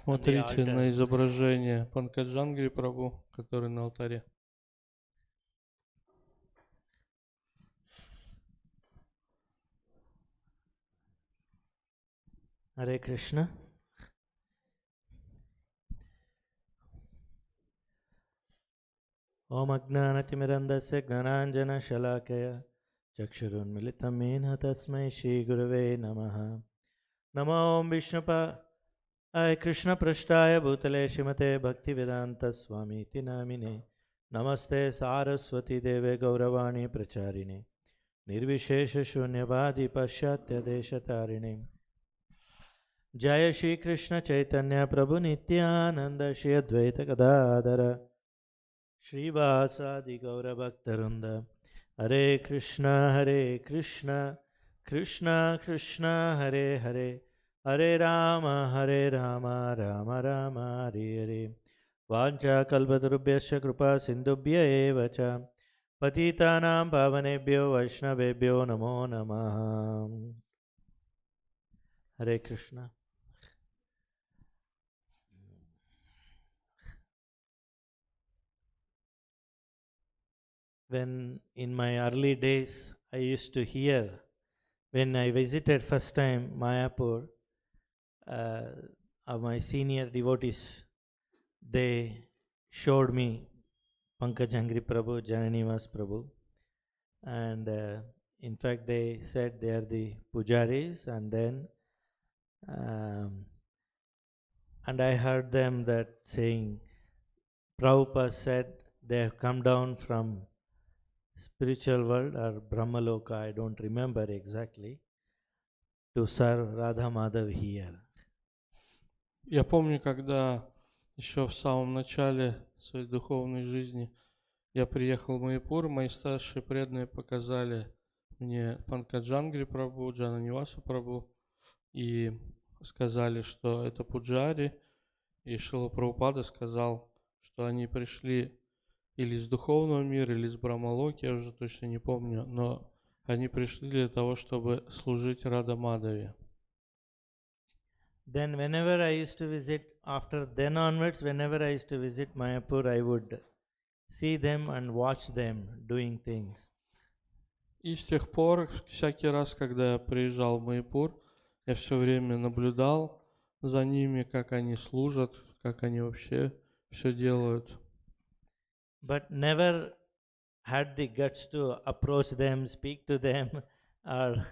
Смотрите на изображение Панкаджангрхи прабху, который на алтаре. Hare Krishna. Om Ajnanatimirandasya Gnananjana Shalakaya Chakshurunmilitam Yena Tasmai Shri Gurave Namaha. Namo Om Vishnupaya Krishna Prashtaya Bhutale Shrimate Bhaktivedanta Swami Iti Namine. Namaste Saraswati Deve Gauravani Pracharine Nirvishesha Shunyavadi Pasyatya Deshatarine. Jaya Shri Krishna Chaitanya Prabhu Nityananda Shri Advaita Gadadara Shri Vasadi Gaura Bhaktarunda. Hare Krishna Krishna Krishna Hare Hare Hare Rama Rama Rama Hare Hare. Vancha kalpatarubhyasya kripa sindubhya eva cha patitanam pavanebhyo vaishnavebhyo namo namaha. Hare Krishna. When in my early days I used to hear, when I visited first time Mayapur, my senior devotees, they showed me Pankaджангрхи Prabhu, Jananivas Prabhu, and in fact they said they are the pujaris, and then and I heard them that saying, Prabhupada said they have come down from spiritual world or Brahmaloka, I don't remember exactly, to serve Radha Madhav here. Я помню, когда еще в самом начале своей духовной жизни я приехал в Майяпур, мои старшие преданные показали мне Панкаджангрхи прабху, Джананивасу прабху и сказали, что это пуджари, и Шрила Прабхупада сказал, что они пришли или из духовного мира, или из Брахмалоки, я уже точно не помню, но они пришли для того, чтобы служить Рада Мадаве. Then whenever I used to visit, after then onwards, whenever I used to visit Mayapur, I would see them and watch them doing things. И с тех пор, всякий раз, когда я приезжал в Майяпур, я все время наблюдал за ними, как они служат, как они вообще все делают. But never had the guts to approach them, speak to them, or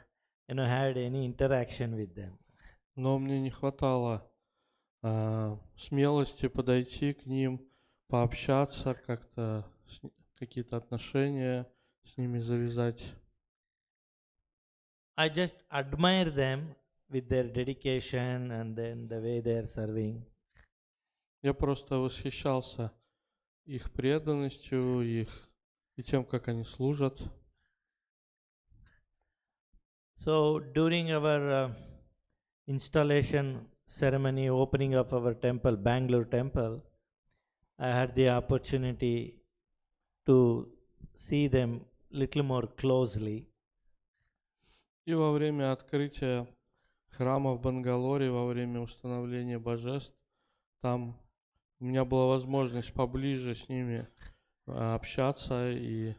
had any interaction with them. Но мне не хватало смелости подойти к ним, пообщаться, как-то какие-то отношения с ними завязать. I just admire them with their dedication and then the way they are serving. Я просто восхищался их преданностью, и тем, как они служат. So during our installation ceremony, opening of our temple, Bangalore temple, I had the opportunity to see them little more closely. И во время открытия храма в Бангалоре, во время установления божеств, там у меня была возможность поближе с ними общаться и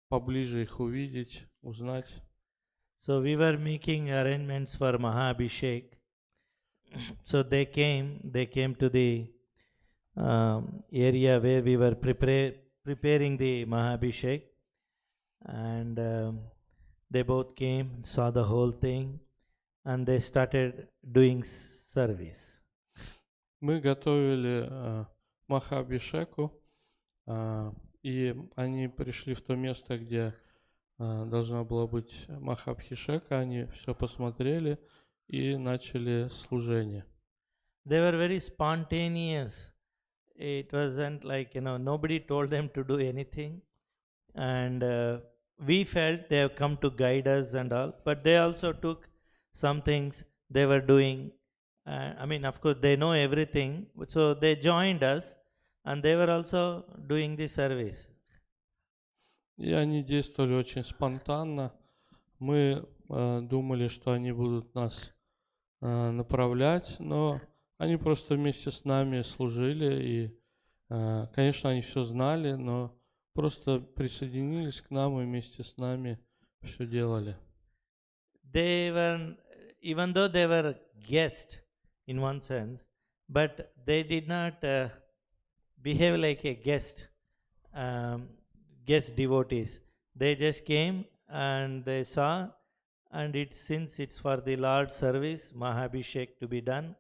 поближе их увидеть, узнать. So we were making arrangements for Mahabhishek. So they came to the area where we were preparing the Mahabhishek, and they both came, saw the whole thing, and they started doing service. Мы готовили Махабхишеку, и они пришли в то место, где должна была быть Махабхишека, они все посмотрели и начали служение. They were very spontaneous. It wasn't like, nobody told them to do anything. And we felt they have come to guide us and all, but they also took some things they were doing. Of course, they know everything, so they joined us and they were also doing the service. И они действовали очень спонтанно. Мы думали, что они будут нас направлять, но Они просто вместе с нами служили, и, конечно, они все знали, но просто присоединились к нам и вместе с нами все делали. They were, even though they were guest in one sense, but they did not behave like a guest, um, guest devotees. They just came and they saw, and it since it's for the Lord's service, Mahabhishek to be done,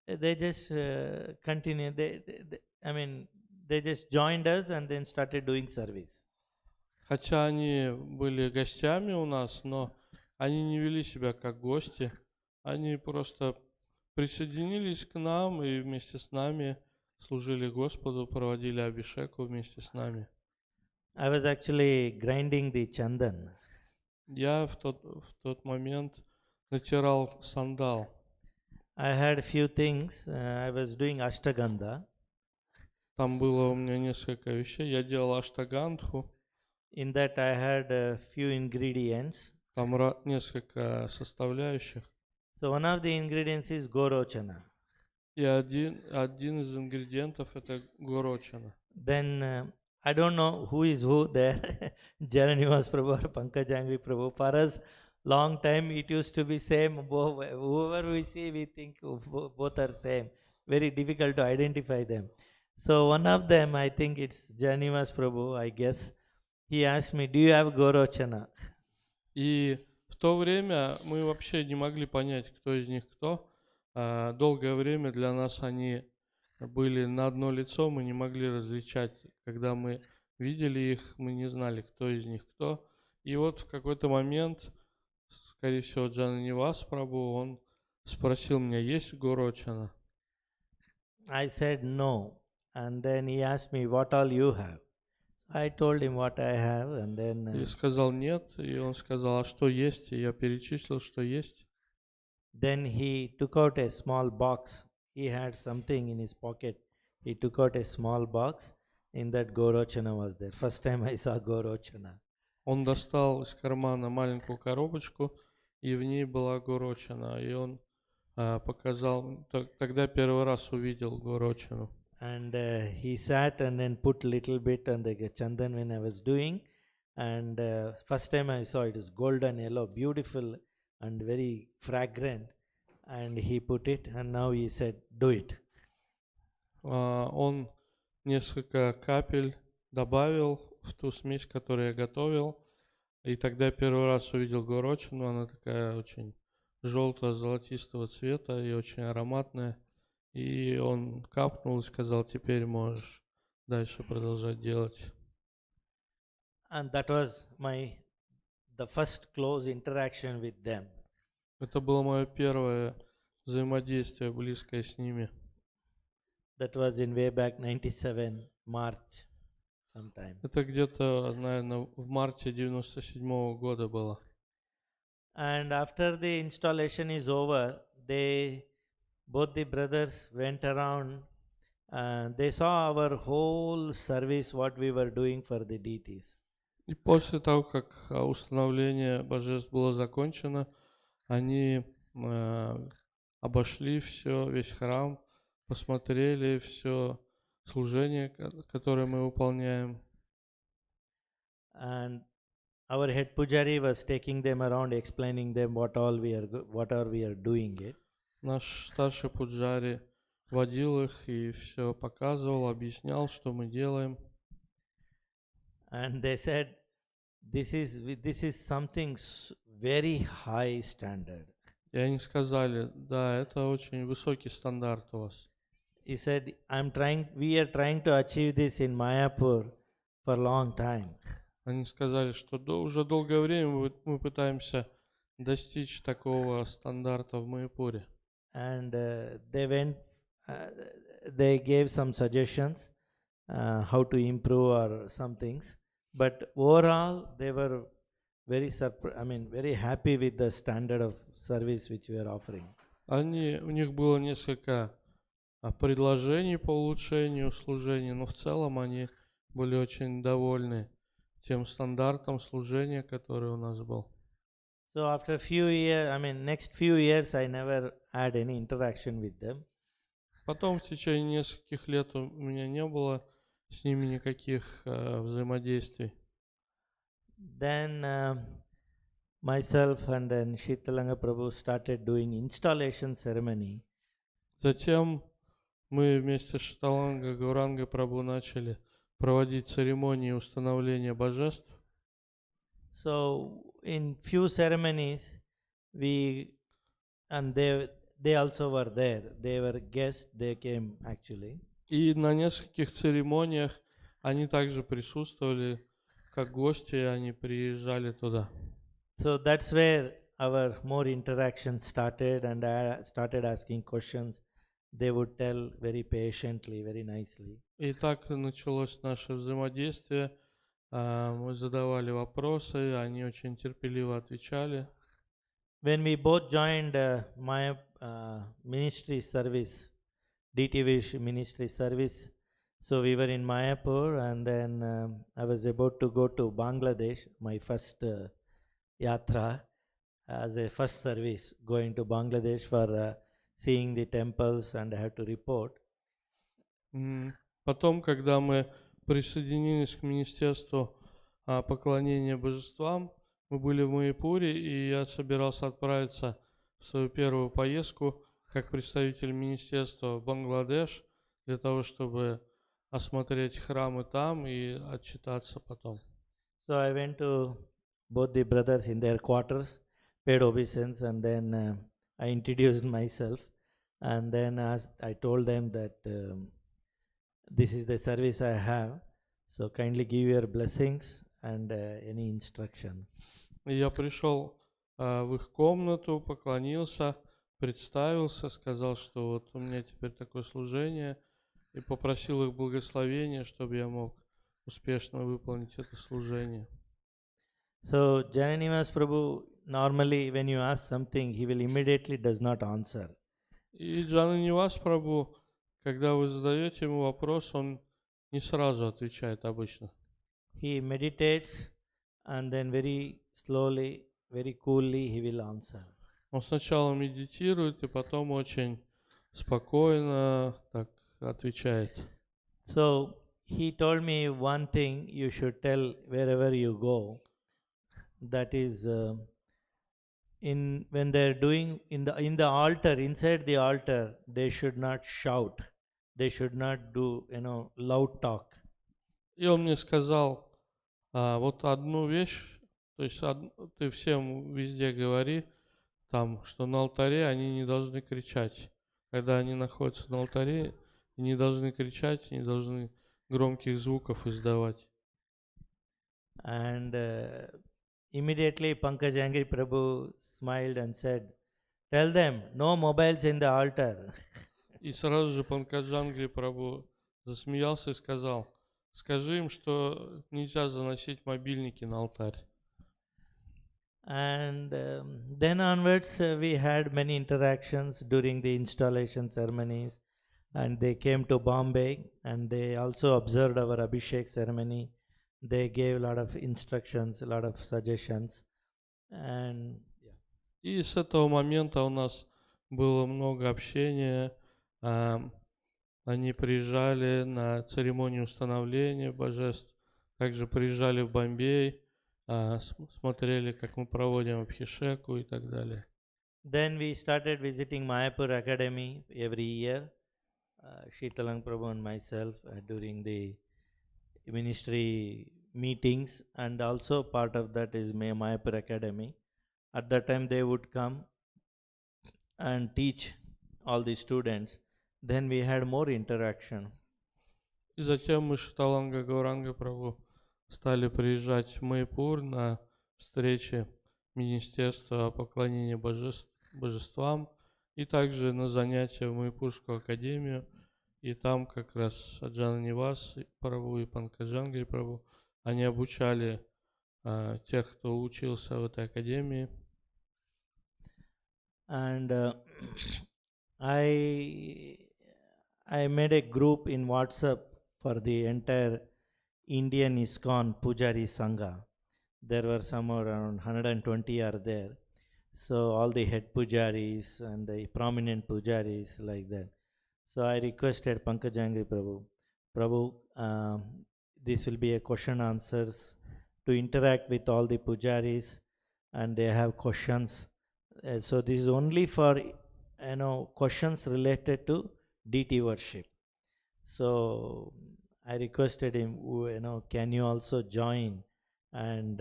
they just continue. I mean, they just joined us and then started doing service. Хотя они были гостями у нас, но они не вели себя как гости. Они просто присоединились к нам и вместе с нами служили Господу, проводили абишеку вместе с нами. I was actually grinding the chandan. Я в тот момент натирал сандал. I had a few things. I was doing ashtagandha. Там было у меня несколько вещей. Я делал аштагандху. In that I had a few ingredients. Там несколько составляющих. So one of the ingredients is gorochana. И один из ингредиентов это горочана. Then I don't know who is who there, Jananivas Prabhu or Pankajangri Prabhu. For us, long time it used to be same. Whoever we see, we think both are same. Very difficult to identify them. So one of them, I think it's Jananivas Prabhu, I guess. He asked me, do you have gorochana? И в то время мы вообще не могли понять, кто из них кто. Долгое время для нас они были на одно лицо, мы не могли различать. Когда мы видели их, мы не знали, кто из них кто. И вот в какой-то момент, скорее всего, Джананивас Прабху, он спросил меня, есть горочана? I said no. And then he asked me, what all you have? I told him what I have, and then Я сказал нет, и он сказал, а что есть? И я перечислил, что есть. then he took out a small box. He had something in his pocket. He took out a small box. In that Gorochana was there. First time I saw Gorochana. Он достал из кармана маленькую коробочку, и в ней была горочана. И он показал, тогда первый раз увидел горочану. And he sat and then put little bit on the chandan when I was doing. And first time I saw it is golden yellow, beautiful and very fragrant. And he put it, and now he said, do it. Он несколько капель добавил в ту смесь, которую я готовил. И тогда я первый раз увидел горочину. Она такая очень желто-золотистого цвета и очень ароматная. И он капнул и сказал, теперь можешь дальше продолжать делать. And that was the first close interaction with them. Это было мое первое взаимодействие близкое с ними. That was in way back 97 March sometime. Это где-то, наверное, в марте 97 года было. And after the installation is over, both the brothers went around. They saw our whole service, what we were doing for the deities. И после того, как установление божеств было закончено, они обошли все, весь храм, посмотрели все служение, которое мы выполняем. And our head pujari was taking them around, explaining them what we are doing it. Наш старший пуджари водил их и все показывал, объяснял, что мы делаем. And they said, this is something very high standard. И они сказали, да, это очень высокий стандарт у вас. He said, we are trying to achieve this in Mayapur for a long time. Они сказали, что уже долгое время мы пытаемся достичь такого стандарта в Майяпуре. And they gave some suggestions how to improve or some things. But overall, they were very happy with the standard of service which we are offering. У них было несколько предложений по улучшению служения, но в целом они были очень довольны тем стандартом служения, который у нас был. So after next few years, I never had any interaction with them. Потом в течение нескольких лет у меня не было с ними никаких взаимодействий. Then myself and then Sheetalanga Prabhu started doing installation ceremony. Затем мы вместе с Шталанга Гауранга Прабху начали проводить церемонии установления божеств. So in few ceremonies, we and they also were there. They were guests. They came actually. И на нескольких церемониях они также присутствовали, как гости, они приезжали туда. So that's where our more interaction started, and I started asking questions. They would tell very patiently, very nicely. И так началось наше взаимодействие. Мы задавали вопросы, они очень терпеливо отвечали. When we both joined my ministry service, DTV ministry service, so we were in Mayapur, and then I was about to go to Bangladesh, my first yatra as a first service, going to Bangladesh for seeing the temples, and I had to report. Потом, когда мы присоединились к Министерству поклонения божествам, мы были в Майяпуре, и я собирался отправиться в свою первую поездку как представитель министерства в Бангладеш для того, чтобы осмотреть храмы там и отчитаться потом. So I went to both the brothers in their quarters, paid obeisance, and then I introduced myself, and then I told them that this is the service I have, so kindly give your blessings and any instruction. И я пришел в их комнату, поклонился, представился, сказал, что вот у меня теперь такое служение, и попросил их благословения, чтобы я мог успешно выполнить это служение. So Jananivas Prabhu, normally when you ask something, he will immediately does not answer. И Джананивас Прабху, когда вы задаете ему вопрос, он не сразу отвечает обычно. He meditates and then very slowly, very coolly he will answer. Он сначала медитирует и потом очень спокойно так отвечает. So he told me one thing you should tell wherever you go. That is, when they're doing in the altar, inside the altar, they should not shout. They should not do loud talk. И он мне сказал вот одну вещь, то есть ты всем везде говори, там, что на алтаре они не должны кричать. Когда они находятся на алтаре, не должны кричать, не должны громких звуков издавать. And immediately Pankajangri Prabhu smiled and said, "Tell them no mobiles in the altar." И сразу же Панкаджангрхи Прабху засмеялся и сказал: скажи им, что нельзя заносить мобильники на алтарь. And then onwards, we had many interactions during the installation ceremonies, and they came to Bombay, and they also observed our Abhishek ceremony. They gave a lot of instructions, a lot of suggestions, and И с этого момента у нас было много общения. Они приезжали на церемонию установления божеств, также приезжали в Бомбей, смотрели, как мы проводим абхишеку и так далее. Then we started visiting Mayapur Academy every year, Sheetalang Prabhu and myself during the ministry meetings, and also part of that is Mayapur Academy. At that time they would come and teach all the students. Then we had more interaction. И затем мы с Шталанга Гауранга Прабху стали приезжать в Майяпур на встречи Министерства поклонения божествам и также на занятия в Майяпурскую академию. И там как раз Джананивас Прабху и Панкаджангрхи Прабху, они обучали тех, кто учился в этой академии. And I made a group in WhatsApp for the entire Indian ISKCON Pujari Sangha. There were somewhere around 120 are there. So all the head pujaris and the prominent pujaris like that. So I requested Pankajangri Prabhu, this will be a question answers to interact with all the pujaris, and they have questions. So this is only for questions related to deity worship. So I requested him, can you also join and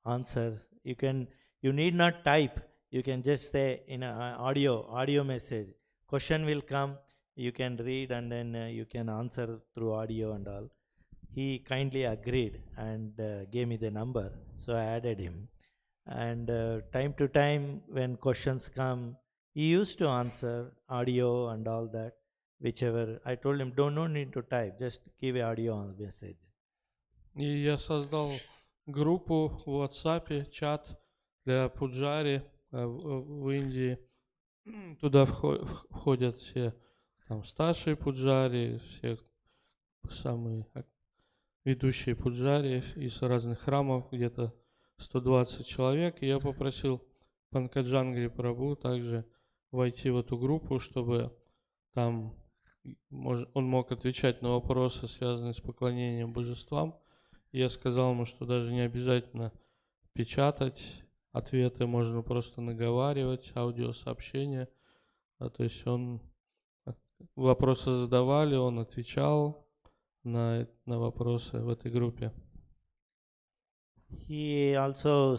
answer? You need not type. You can just say in an audio message. Question will come. You can read and then you can answer through audio and all. He kindly agreed and gave me the number. So I added him. And time to time when questions come, he used to answer audio and all that. Whichever I told him, no need to type, just give a audio on the message. И я создал группу в WhatsApp, чат для пуджари в Индии. Туда входят все там старшие пуджари, все самые ведущие пуджари из разных храмов, где-то 120 человек. И я попросил Панкаджангри прабху также войти в эту группу, чтобы там он мог отвечать на вопросы, связанные с поклонением божествам. И я сказал ему, что даже не обязательно печатать ответы, можно просто наговаривать, аудиосообщения. То есть вопросы задавали, он отвечал на вопросы в этой группе. He also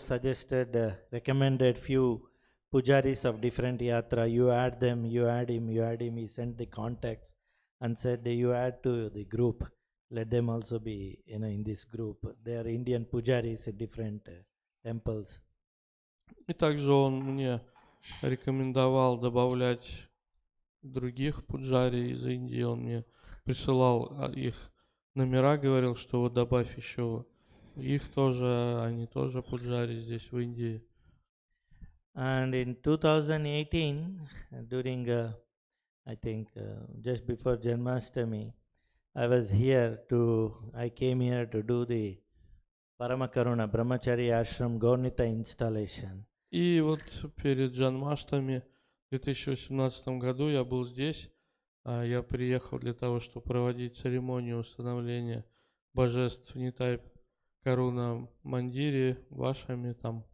recommended few pujaris of different yatra. You add them, you add him. He sent the contacts and said, you add to the group. Let them also be in this group. They are Indian pujaris at different temples. И также он мне рекомендовал добавлять других пуджари из Индии. Он мне присылал их номера, говорил, что вот добавь еще их тоже, они тоже пуджари здесь в Индии. And in 2018, during I think just before Janmashtami, I came here to do the Paramakaruna Brahmachari Ashram Gaurnita installation. И вот перед Джанмаштами в 2018 году я был здесь. Я приехал для того, чтобы проводить церемонию установления божеств Нитай Каруна Мандире, вашими там.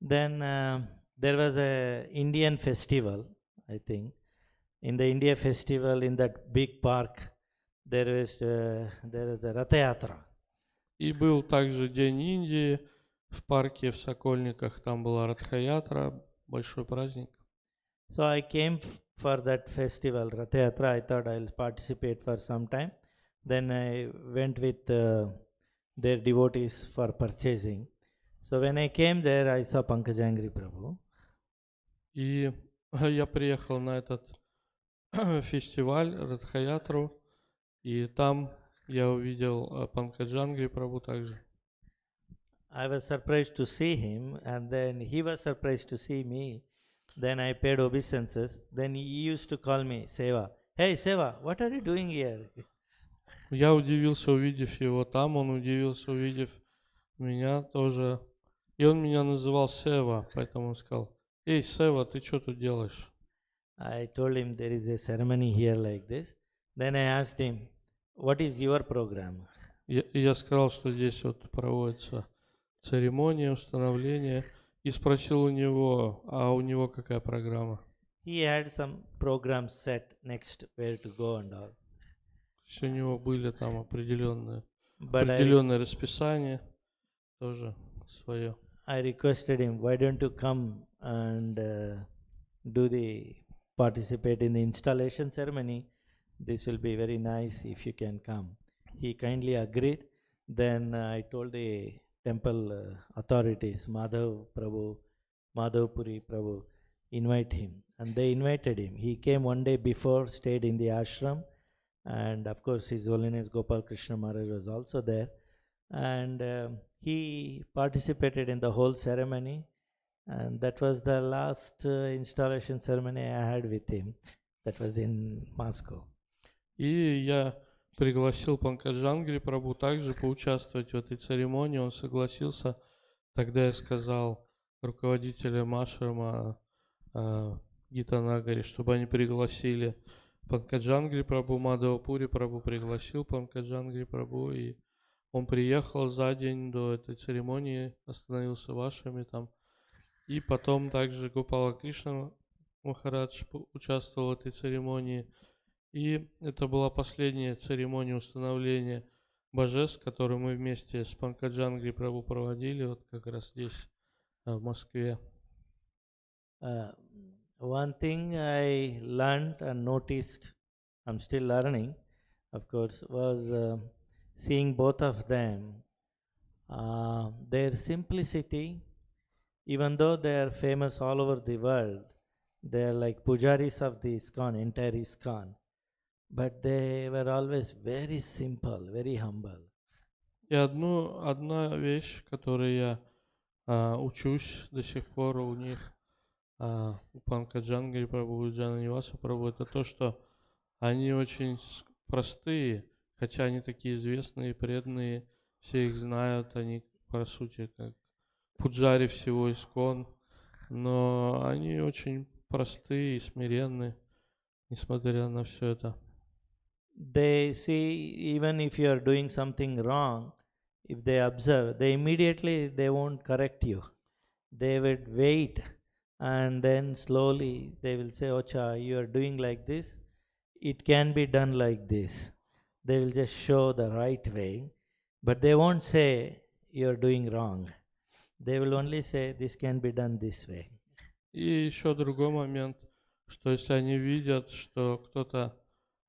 Then there was a Indian festival, I think. In the India festival, in that big park, there is a Ratha Yatra. И был также День Индии в парке в Сокольниках, там была Радха-ятра, большой праздник. So I came for that festival, Ratha Yatra. I thought I'll participate for some time. Then I went with their devotees for purchasing. So when I came there, I saw Pankajangri Prabhu. И я приехал на этот фестиваль Радха-ятру, и там я увидел Панкаджангри прабху также. I was surprised to see him, and then he was surprised to see me. Then I paid obeisances. Then he used to call me Seva. Hey Seva, what are you doing here? Я удивился, увидев его там, он удивился, увидев меня тоже. И он меня называл Сева, поэтому он сказал: «Эй, Сева, ты что тут делаешь?» I told him there is a ceremony here like this. Then I asked him, what is your program? Я сказал, что здесь вот проводится церемония установления, и спросил у него, а у него какая программа? He had some programs set next where to go and all. У него были там определенное расписание, тоже свое. I requested him, why don't you come and participate in the installation ceremony? This will be very nice if you can come. He kindly agreed. Then I told the temple authorities, Madhavpuri Prabhu, invite him. And they invited him. He came one day before, stayed in the ashram. And of course, His Holiness Gopal Krishna Maharaj was also there. And he participated in the whole ceremony. And that was the last installation ceremony I had with him. That was in Moscow. И я пригласил Панкаджангри прабху также поучаствовать в этой церемонии. Он согласился. Тогда я сказал руководителям ашрама Гитанагари, чтобы они пригласили Панкаджангри Прабху, Мадхавапури Прабху пригласил Панкаджангри Прабху, и он приехал за день до этой церемонии, остановился в ашраме там. И потом также Гопала Кришна Махарадж участвовал в этой церемонии. И это была последняя церемония установления божеств, которую мы вместе с Панкаджангри Прабху проводили, вот как раз здесь, в Москве. One thing I learned and noticed, I'm still learning, of course, was seeing both of them. Their simplicity, even though they are famous all over the world, they are like pujaris of the ISKCON, entire ISKCON, but they were always very simple, very humble. И одна вещь, которой я учусь до сих пор у них, у Панкаджангри Прабху и Джананиваса Прабху, это то, что они очень простые, хотя они такие известные, преданные, все их знают, они, по сути, как пуджари всего ISKCON, но они очень простые и смиренные, несмотря на все это. They see, even if you are doing something wrong, if they observe, they won't correct you. They would wait, and then slowly they will say, Ocha, you are doing like this, it can be done like this. They will just show the right way, but they won't say you are doing wrong. They will only say this can be done this way. И еще другой момент, что если они видят, что кто-то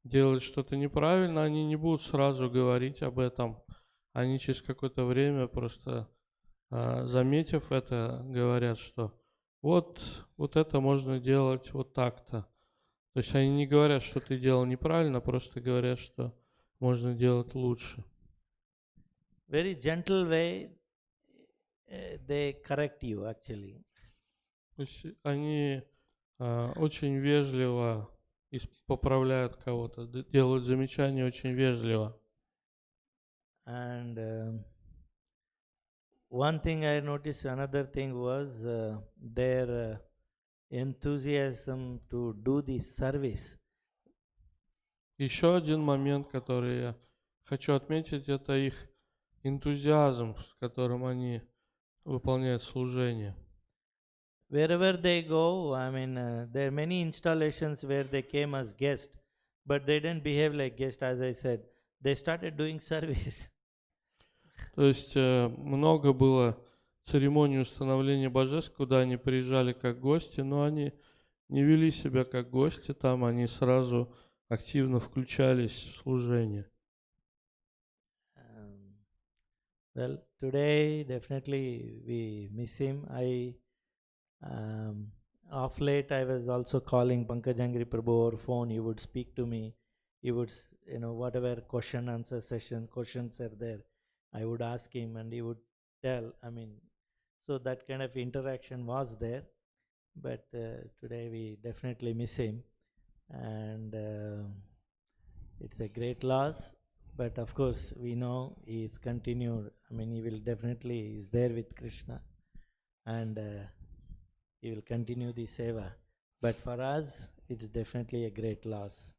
делает что-то неправильно, они не будут сразу говорить об этом. Они через какое-то время, просто заметив это, говорят, что вот это можно делать вот так-то. То есть они не говорят, что ты делал неправильно, просто говорят, что можно делать лучше. Very gentle way, they correct you actually. То есть они очень вежливо поправляют кого-то, делают замечания очень вежливо. And one thing I noticed, another thing was their enthusiasm to do the service. Еще один момент, который я хочу отметить, это их энтузиазм, с которым они выполняют служение. Wherever they go, I mean, there are many installations where they came as guests, but they didn't behave like guests, as I said. They started doing service. То есть много было церемоний установления божеств, куда они приезжали как гости, но они не вели себя как гости, там они сразу активно включались в служение. Well, today definitely we miss him. Of late I was also calling Pankajangri Prabhu over phone. He would speak to me. He would, whatever question answer session, questions are there, I would ask him and he would tell. I mean, so that kind of interaction was there. But today we definitely miss him. And it's a great loss. But of course, we know he is continued. I mean, he will definitely is there with Krishna. And he will continue the seva. But for us, it's definitely a great loss.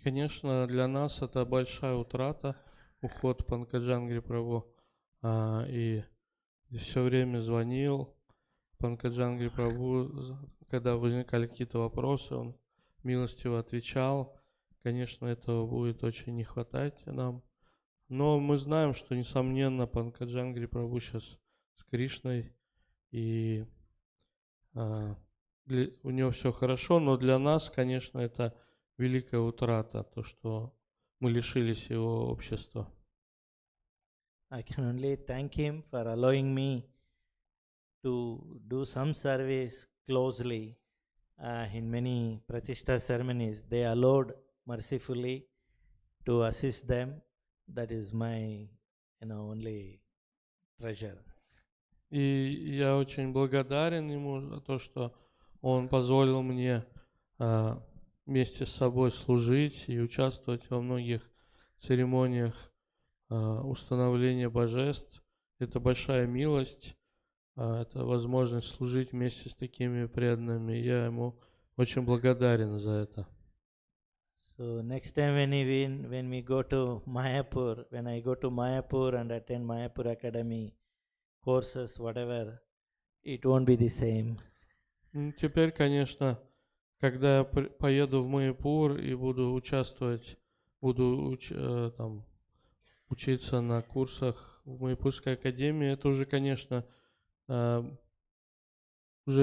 Конечно, для нас это большая утрата, уход Панкаджангри Прабху. И все время звонил Панкаджангри Прабху, когда возникали какие-то вопросы, он милостиво отвечал. Конечно, этого будет очень не хватать нам. Но мы знаем, что, несомненно, Панкаджангри Прабху сейчас с Кришной, и у него все хорошо, но для нас, конечно, это великая утрата, то, что мы лишились его общества. I can only thank him for allowing me to do some service closely in many Pratishta ceremonies. They allowed mercifully to assist them. That is my, only treasure. И я очень благодарен ему за то, что он позволил мне вместе с собой служить и участвовать во многих церемониях установления божеств. Это большая милость, это возможность служить вместе с такими преданными. Я ему очень благодарен за это. So next time when we go to Mayapur, when I go to Mayapur and attend Mayapur Academy courses, whatever, it won't be the same. Теперь, конечно, когда я поеду в Майяпур и буду участвовать, там, учиться на курсах в Майяпурской академии, это уже, конечно, уже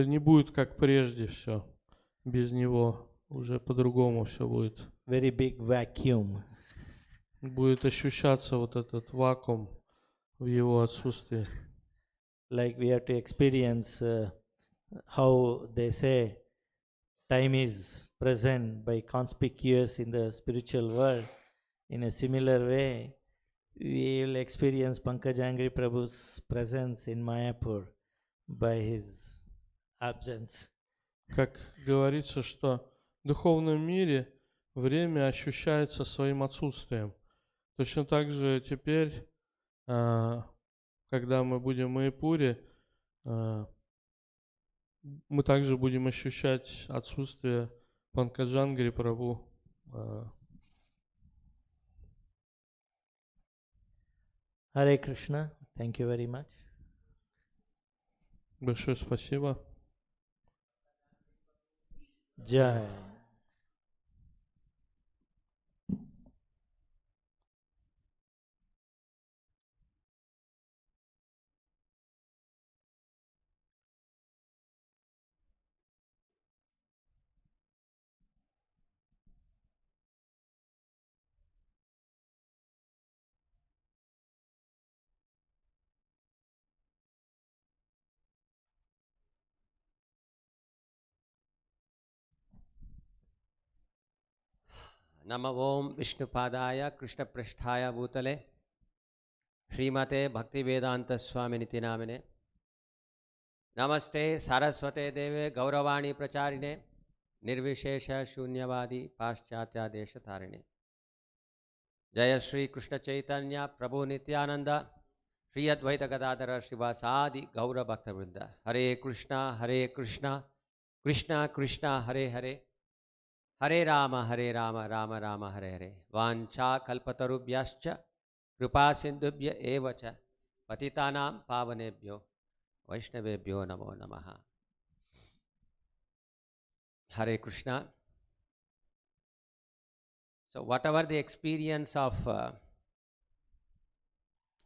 не будет как прежде все. Без него уже по-другому все будет. Very big vacuum. Будет ощущаться вот этот вакуум в его отсутствии. Like we have to experience how they say time is present by conspicuous in the spiritual world. In a similar way, we will experience Pankajangri Prabhu's presence in Mayapur by his absence. Как говорится, что в духовном мире время ощущается своим отсутствием. Точно так же теперь, когда мы будем в Майяпуре, мы также будем ощущать отсутствие Панкаджангрхи прабху. Hare Krishna, thank you very much. Большое спасибо. Jai. नमः ओम विष्णुपादाय कृष्णपृष्ठाय भूतले श्रीमते भक्तिवेदांत स्वामिनिति नामिने नमस्ते सारस्वते देवे गौरवाणी प्रचारिणे निर्विशेष शून्यवादी पाश्चात्य देशतारिणे जय श्री कृष्ण चैतन्य प्रभु नित्यानंद श्री अद्वैत गदाधर श्रीवासादि गौर भक्तवृंद हरे कृष्णा कृष्णा कृष्णा हरे हरे हरे राम राम राम हरे हरे वाञ्छा कल्पतरुभ्यश्च कृपा सिन्धुभ्य एव च पतितानां पावनेभ्यो वैष्णवेभ्यो नमो नमः. Hare Krishna. So whatever the experience of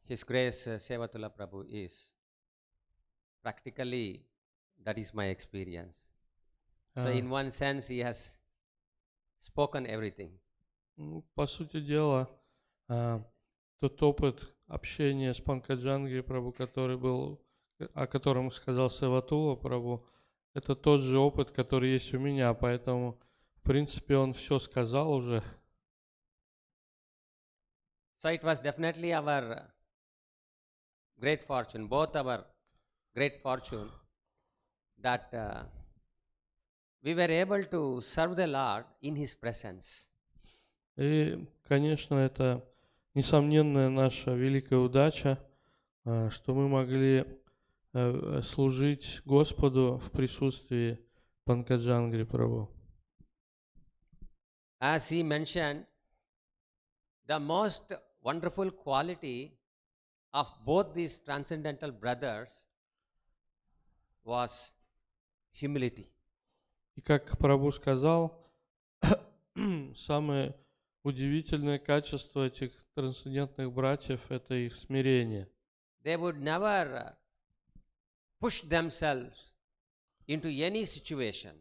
His Grace Sevatula Prabhu is, practically that is my experience. So in one sense he has spoken everything. По сути дела, тот опыт общения с Панкаджангрхи Прабху, который был, о котором сказал Севатула Прабху, это тот же опыт, который есть у меня, поэтому, в принципе, он все сказал уже. So it was definitely our great fortune, both our great fortune, that we were able to serve the Lord in His presence. И, конечно, это несомненная наша великая удача, что мы могли служить Господу в присутствии Панкаджангрхи Прабху. As he mentioned, the most wonderful quality of both these transcendental brothers was humility. И как Прабху сказал, самое удивительное качество этих трансцендентных братьев – это их смирение. They would never push themselves into any situation.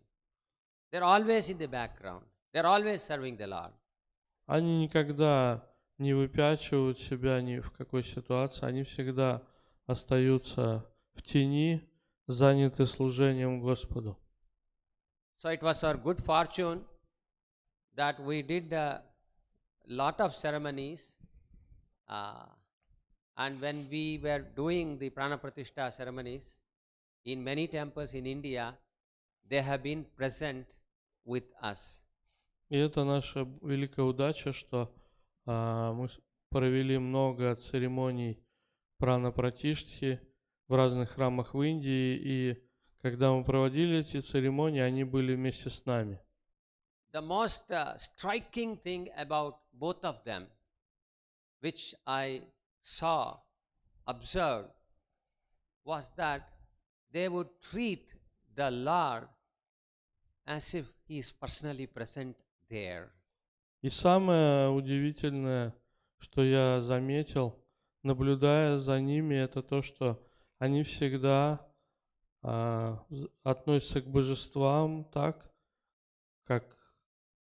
They're always in the background. They're always serving the Lord. Они никогда не выпячивают себя ни в какой ситуации, они всегда остаются в тени, заняты служением Господу. So it was our good fortune that we did a lot of ceremonies, and when we were doing the Prana Pratishtha ceremonies in many temples in India, they have been present with us. И это наша великая удача, что мы провели много церемоний Прана Пратиштхи в разных храмах в Индии, и когда мы проводили эти церемонии, они были вместе с нами. the most striking thing about both of them, which I saw, observed, was that they would treat the Lord as if He is personally present there. И самое удивительное, что я заметил, наблюдая за ними, это то, что они всегда относятся к божествам так, как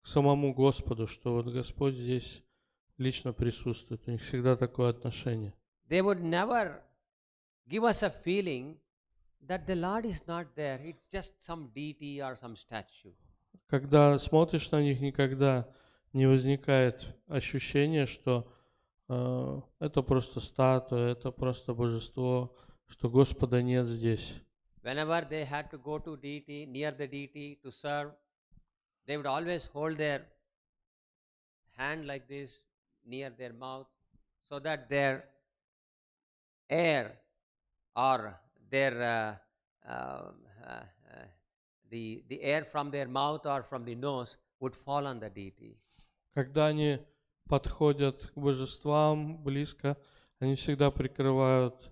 к самому Господу, что вот Господь здесь лично присутствует. У них всегда такое отношение. They would never give us a feeling that the Lord is not there. It's just some deity or some statue. Когда смотришь на них, никогда не возникает ощущение, что это просто статуя, это просто божество, что Господа нет здесь. Whenever they had to go to deity, near the deity to serve, they would always hold their hand like this near their mouth so that their air or their the air from their mouth or from the nose would fall on the deity. Когда они подходят к божествам близко, они всегда прикрывают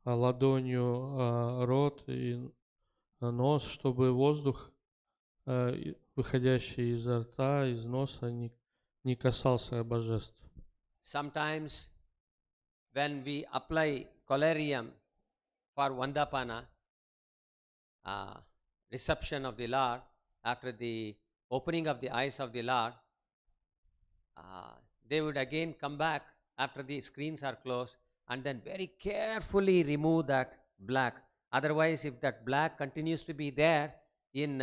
ладонью рот и нос, чтобы воздух, выходящий изо рта, из носа, не касался божеств. Sometimes when we apply collyrium for Vandapana, reception of the Lord, after the opening of the eyes of the Lord, they would again come back after the screens are closed and then very carefully remove that black. Otherwise, if that black continues to be there in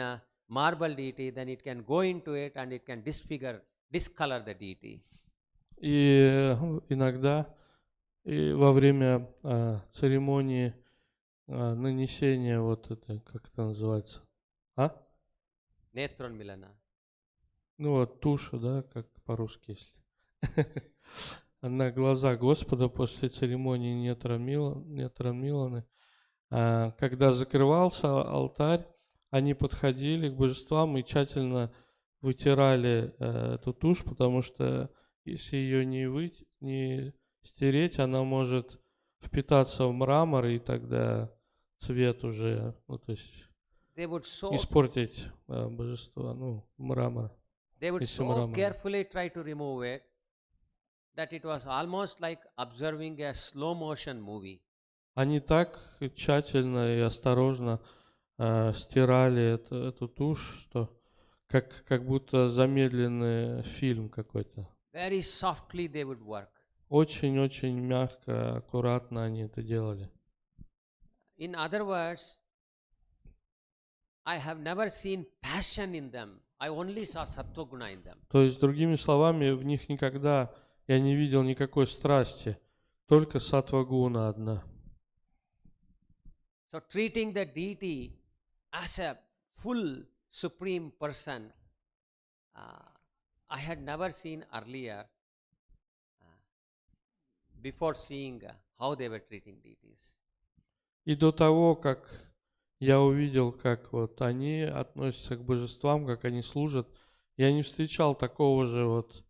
marble deity, then it can go into it and it can discolor the deity. И иногда во время церемонии нанесения вот это, как это называется? Netron Milana. Ну вот туши, да, как по-русски, если. На глаза Господа после церемонии Нетрон Миланы. Когда закрывался алтарь, они подходили к божествам и тщательно вытирали эту тушь, потому что если ее не стереть, она может впитаться в мрамор, и тогда цвет уже, ну то есть испортить божество, мрамор. They would so carefully try to remove it that it was almost like observing a slow motion movie. Они так тщательно и осторожно стирали эту тушь, что как будто замедленный фильм какой-то. Very softly they would work. Очень-очень мягко, аккуратно они это делали. In other words, I have never seen passion in them. I only saw sattva guna in them. То есть, другими словами, в них никогда я не видел никакой страсти, только саттва-гуна одна. So treating the deity as a full supreme person, I had never seen earlier before seeing how they were treating deities. И до того, как я увидел, как вот они относятся к божествам, как они служат, я не встречал такого же вот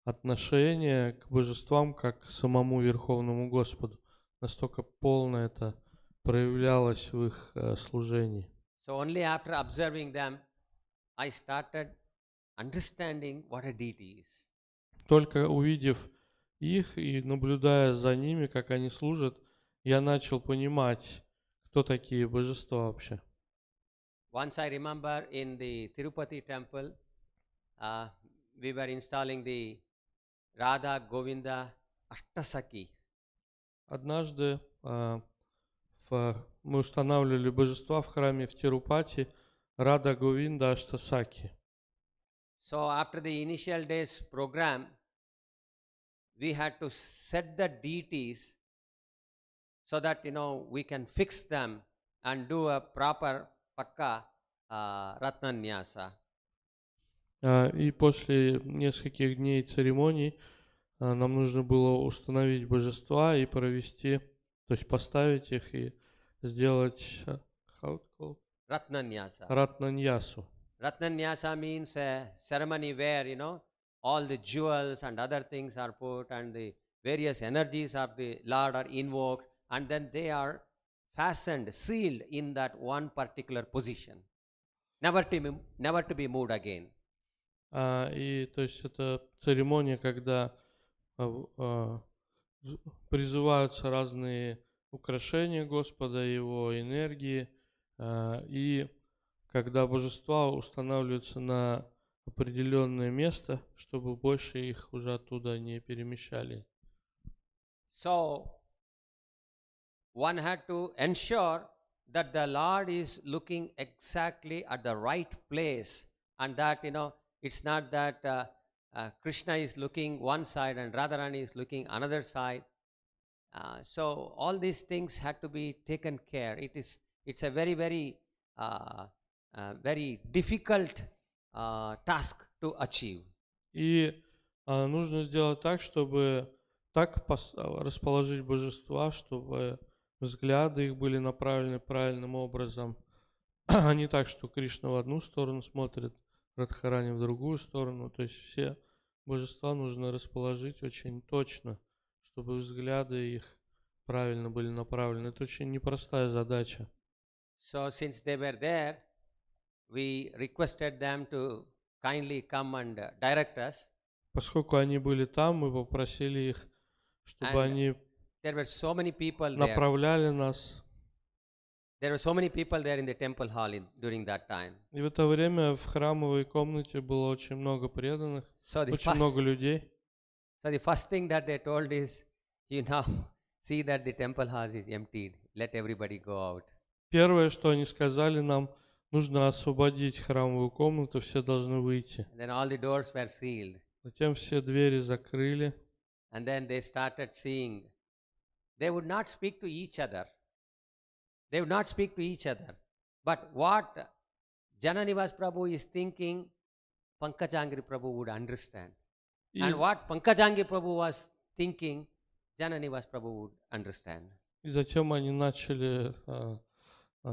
отношения к божествам, как к самому Верховному Господу. Настолько полно это проявлялось в их служении. So only after observing them, I started understanding what a deity is. Только увидев их и наблюдая за ними, как они служат, я начал понимать, кто такие божества вообще. Once I remember in the Tirupati temple, we were installing the Radha Govinda Ashtasaki. Однажды мы устанавливали божества в храме в Тирупати Рада Говинда Аштасаки. So after the initial days program, we had to set the deities so that we can fix them and do a proper pakka ratnanyasa. И после нескольких дней церемоний нам нужно было установить божества и провести, то есть поставить их и сделать Ratnanyasa. ратнаньясу. Ratnanyasa means a ceremony where, all the jewels and other things are put and the various energies of the Lord are invoked and then they are fastened, sealed in that one particular position, never to be moved again. И то есть это церемония, когда призываются разные украшения Господа, Его энергии, и когда божества устанавливаются на определенное место, чтобы больше их уже оттуда не перемещали. So, one had to ensure that the Lord is looking exactly at the right place and that, it's not that Krishna is looking one side and Radharani is looking another side. So all these things had to be taken care. It's a very, very, very difficult task to achieve. И нужно сделать так, чтобы так расположить божества, чтобы взгляды их были направлены правильным образом, а не так, что Кришна в одну сторону смотрит, Радхарани в другую сторону. То есть все божества нужно расположить очень точно, чтобы взгляды их правильно были направлены. Это очень непростая задача. So since they were there, we requested them to kindly come and direct us. Поскольку они были там, мы попросили их, чтобы они there were so many people there. направляли нас. There were so many people there in the temple hall during that time. И в это время в храмовой комнате было очень много преданных, очень много людей. So the first thing that they told is, see that the temple house is emptied. Let everybody go out. Первое, что они сказали нам, нужно освободить храмовую комнату, все должны выйти. And then all the doors were sealed. Затем все двери закрыли. And then they started seeing. They would not speak to each other. They would not speak to each other. But what Jananivas Prabhu is thinking, Pankajangri Prabhu would understand. And what Pankajangri Prabhu was thinking, Jananivas Prabhu would understand. И затем они начали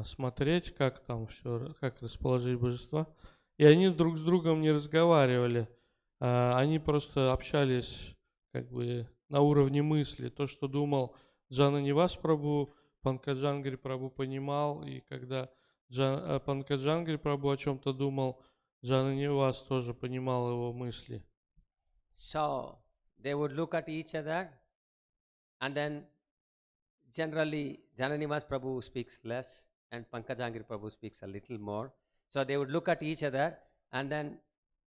смотреть, как там все, как расположить божества. И они друг с другом не разговаривали. Они просто общались как бы на уровне мысли. То, что думал Джананивас Прабhu, Панкаджангри Прабhu понимал. И когда Панкаджангри Прабhu о чем-то думал, Джананивас тоже понимал его мысли. So they would look at each other, and then generally Jananivas Prabhu speaks less and Pankajangri Prabhu speaks a little more. So they would look at each other and then,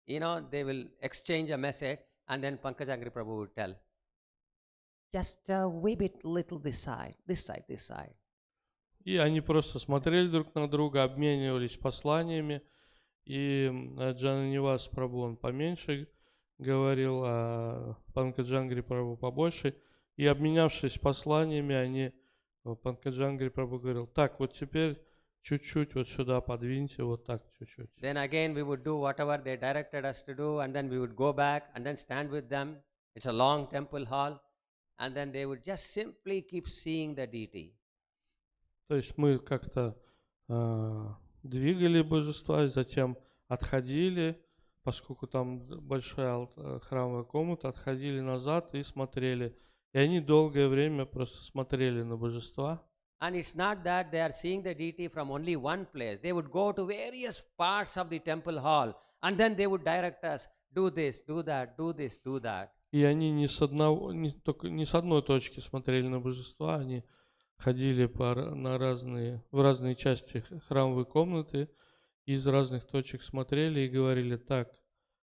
they will exchange a message and then Pankajangri Prabhu would tell, just wave it little this side, this side, this side. И они просто смотрели друг на друга, обменивались посланиями. И Джананивас Прабhu он поменьше говорил, а Панкаджангри Прабhu побольше. И обменявшись посланиями, Панкаджангри Прабhu говорил, так, вот теперь чуть-чуть вот сюда подвиньте, вот так чуть-чуть. Then again we would do whatever they directed us to do, and then we would go back and then stand with them. It's a long temple hall, and then they would just simply keep seeing the deity. То есть мы как-то двигали божества, и затем отходили, поскольку там большая храмовая комната, отходили назад и смотрели. И они долгое время просто смотрели на божества. And it's not that they are seeing the deity from only one place. They would go to various parts of the temple hall, and then they would direct us, do this, do that, do this, do that. И они не с одной точки смотрели на божества, они ходили в разные части храмовой комнаты, и из разных точек смотрели и говорили, так,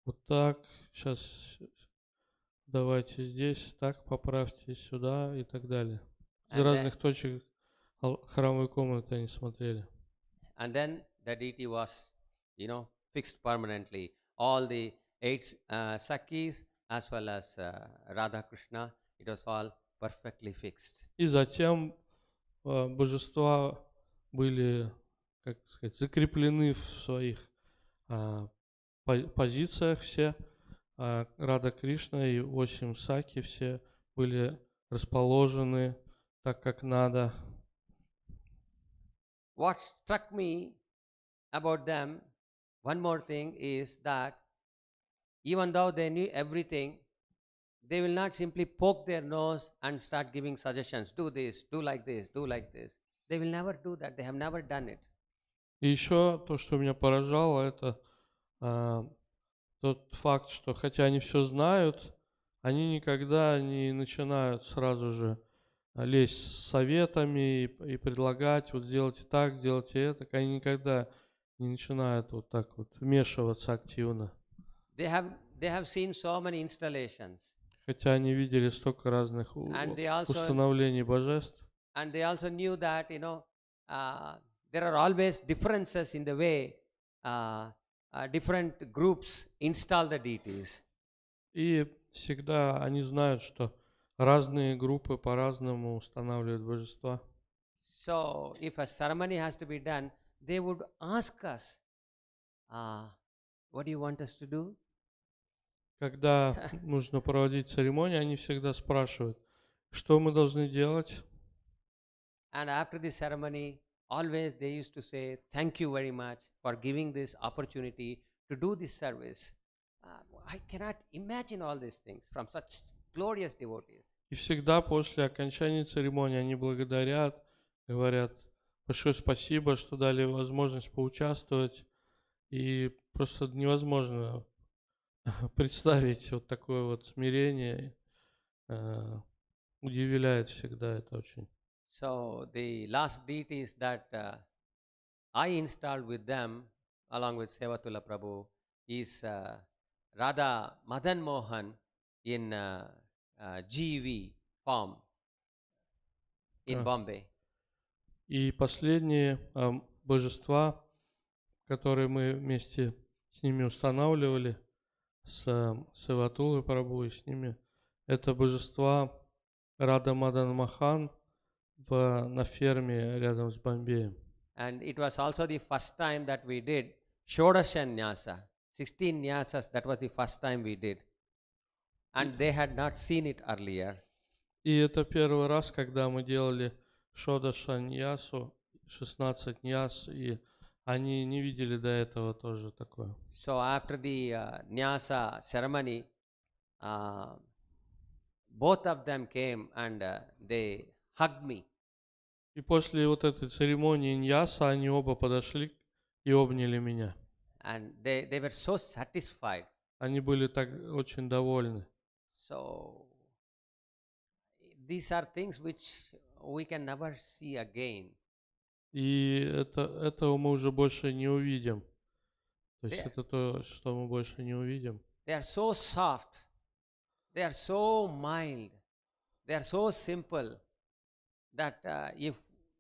вот так, сейчас давайте здесь, так, поправьте сюда и так далее. Из разных точек храмовой комнаты они смотрели. And then the deity was, fixed permanently. All the 8 Sakhis as well as Radha Krishna, it was all perfectly fixed. И затем божества были, как сказать, закреплены в своих позициях все. Рада Кришна и 8 Саки все были расположены так, как надо. What struck me about them, one more thing is that even though they knew everything, they will not simply poke their nose and start giving suggestions. Do this, do like this, do like this. They will never do that. They have never done it. И еще то, что меня поражало, это а, тот факт, что хотя они все знают, они никогда не начинают сразу же лезть с советами и предлагать, вот сделайте так, сделайте это. Они никогда не начинают вот так вот вмешиваться активно. They have seen so many installations. Хотя они видели столько разных And they also установлений божеств. And they also knew that, there are always differences in the way different groups install the deities. И всегда они знают, что разные группы по-разному устанавливают божества. So, if a ceremony has to be done, they would ask us, what do you want us to do? Когда нужно проводить церемонию, они всегда спрашивают, что мы должны делать. And after the ceremony, always they used to say, thank you very much for giving this opportunity to do this service. I cannot imagine all these things from such glorious devotees. И всегда после окончания церемонии они благодарят, говорят, большое спасибо, что дали возможность поучаствовать. И просто невозможно представить вот такое вот смирение. Удивляет всегда это очень. So the last deities that I installed with them, along with Sevatula Prabhu, is Radha Madan Mohan in GV form in Bombay. И последние божества, которые мы вместе с ними устанавливали, с Севатулой Прабху и с ними, это божества Рада Мадан Махан на ферме рядом с Бомбеем. And it was also the first time that we did Shodasha Nyasa, 16 Nyasas, that was the first time we did. And they had not seen it earlier. И это первый раз, когда мы делали Шодаша Ньясу, 16 Ньяс, и они не видели до этого тоже такое. So after the Nyasa ceremony, both of them came and they hugged me. И после вот этой церемонии Ньяса они оба подошли и обняли меня. And they were so satisfied. Они были так очень довольны. So these are things which we can never see again. И этого мы уже больше не увидим. То есть это то, что мы больше не увидим. They are so soft. They are so mild. They are so simple that if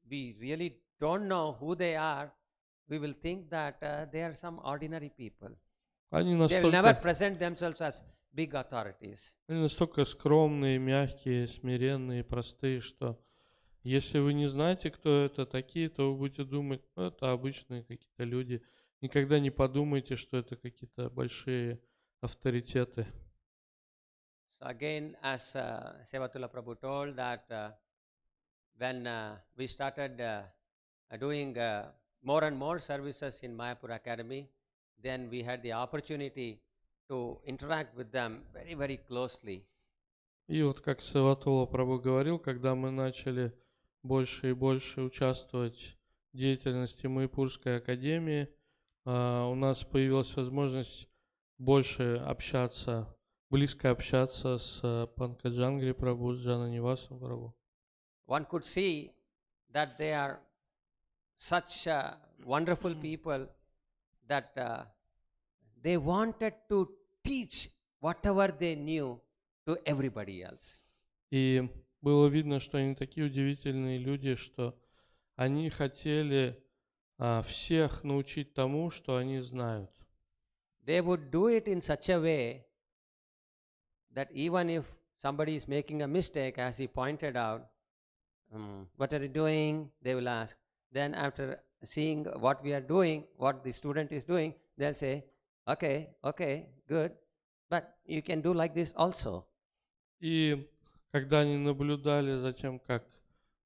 we really don't know who they are, we will think that they are some ordinary people. Они They will never present themselves as big authorities. Они настолько скромные, мягкие, смиренные, простые, что если вы не знаете, кто это такие, то вы будете думать, это обычные какие-то люди. Никогда не подумайте, что это какие-то большие авторитеты. So again, as Sevatula Prabhu told that when we started doing more and more services in Mayapur Academy, then we had the opportunity to interact with them very, very closely. И вот как Севатула Прабху говорил, когда мы начали больше и больше участвовать в деятельности Майяпурской академии, у нас появилась возможность больше общаться, близко общаться с Панкаджангрхи Прабху, с Джананивасом Прабху. One could see that they are such wonderful people that they wanted to teach whatever they knew to everybody else. И было видно, что они такие удивительные люди, что они хотели всех научить тому, что они знают. They would do it in such a way that even if somebody is making a mistake, as he pointed out, what are you doing? They will ask. Then after seeing what we are doing, what the student is doing, they'll say, okay, good, but you can do like this also. И когда они наблюдали за тем, как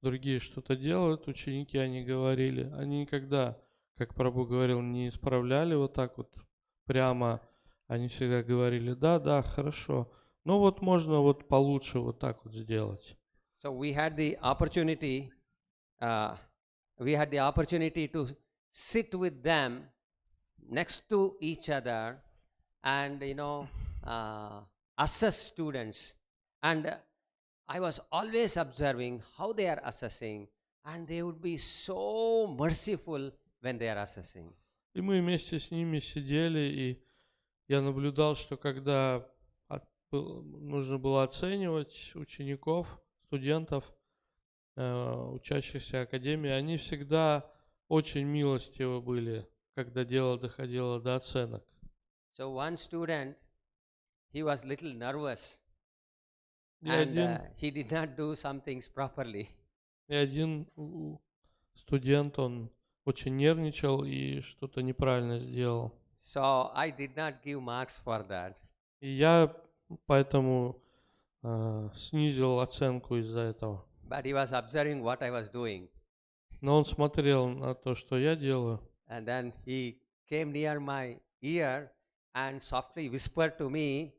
другие что-то делают, ученики, они говорили, они никогда, как прабху говорил, не исправляли вот так вот прямо. Они всегда говорили, да, да, хорошо. Но вот можно вот получше вот так вот сделать. So we had the opportunity. We had the opportunity to sit with them next to each other, and assess students. And I was always observing how they are assessing, and they would be so merciful when they are assessing. И мы вместе с ними сидели, и я наблюдал, что когда нужно было оценивать учеников, студентов, учащихся академии, они всегда очень милостивы были, когда дело доходило до оценок. So one student, he was little nervous, И and один, he did not do some things properly. студент, он очень нервничал и что-то неправильно сделал. So I did not give marks for that. И я поэтому снизил оценку из-за этого. But he was observing what I was doing. Но он смотрел на то, что я делаю. And then he came near my ear and softly whispered to me,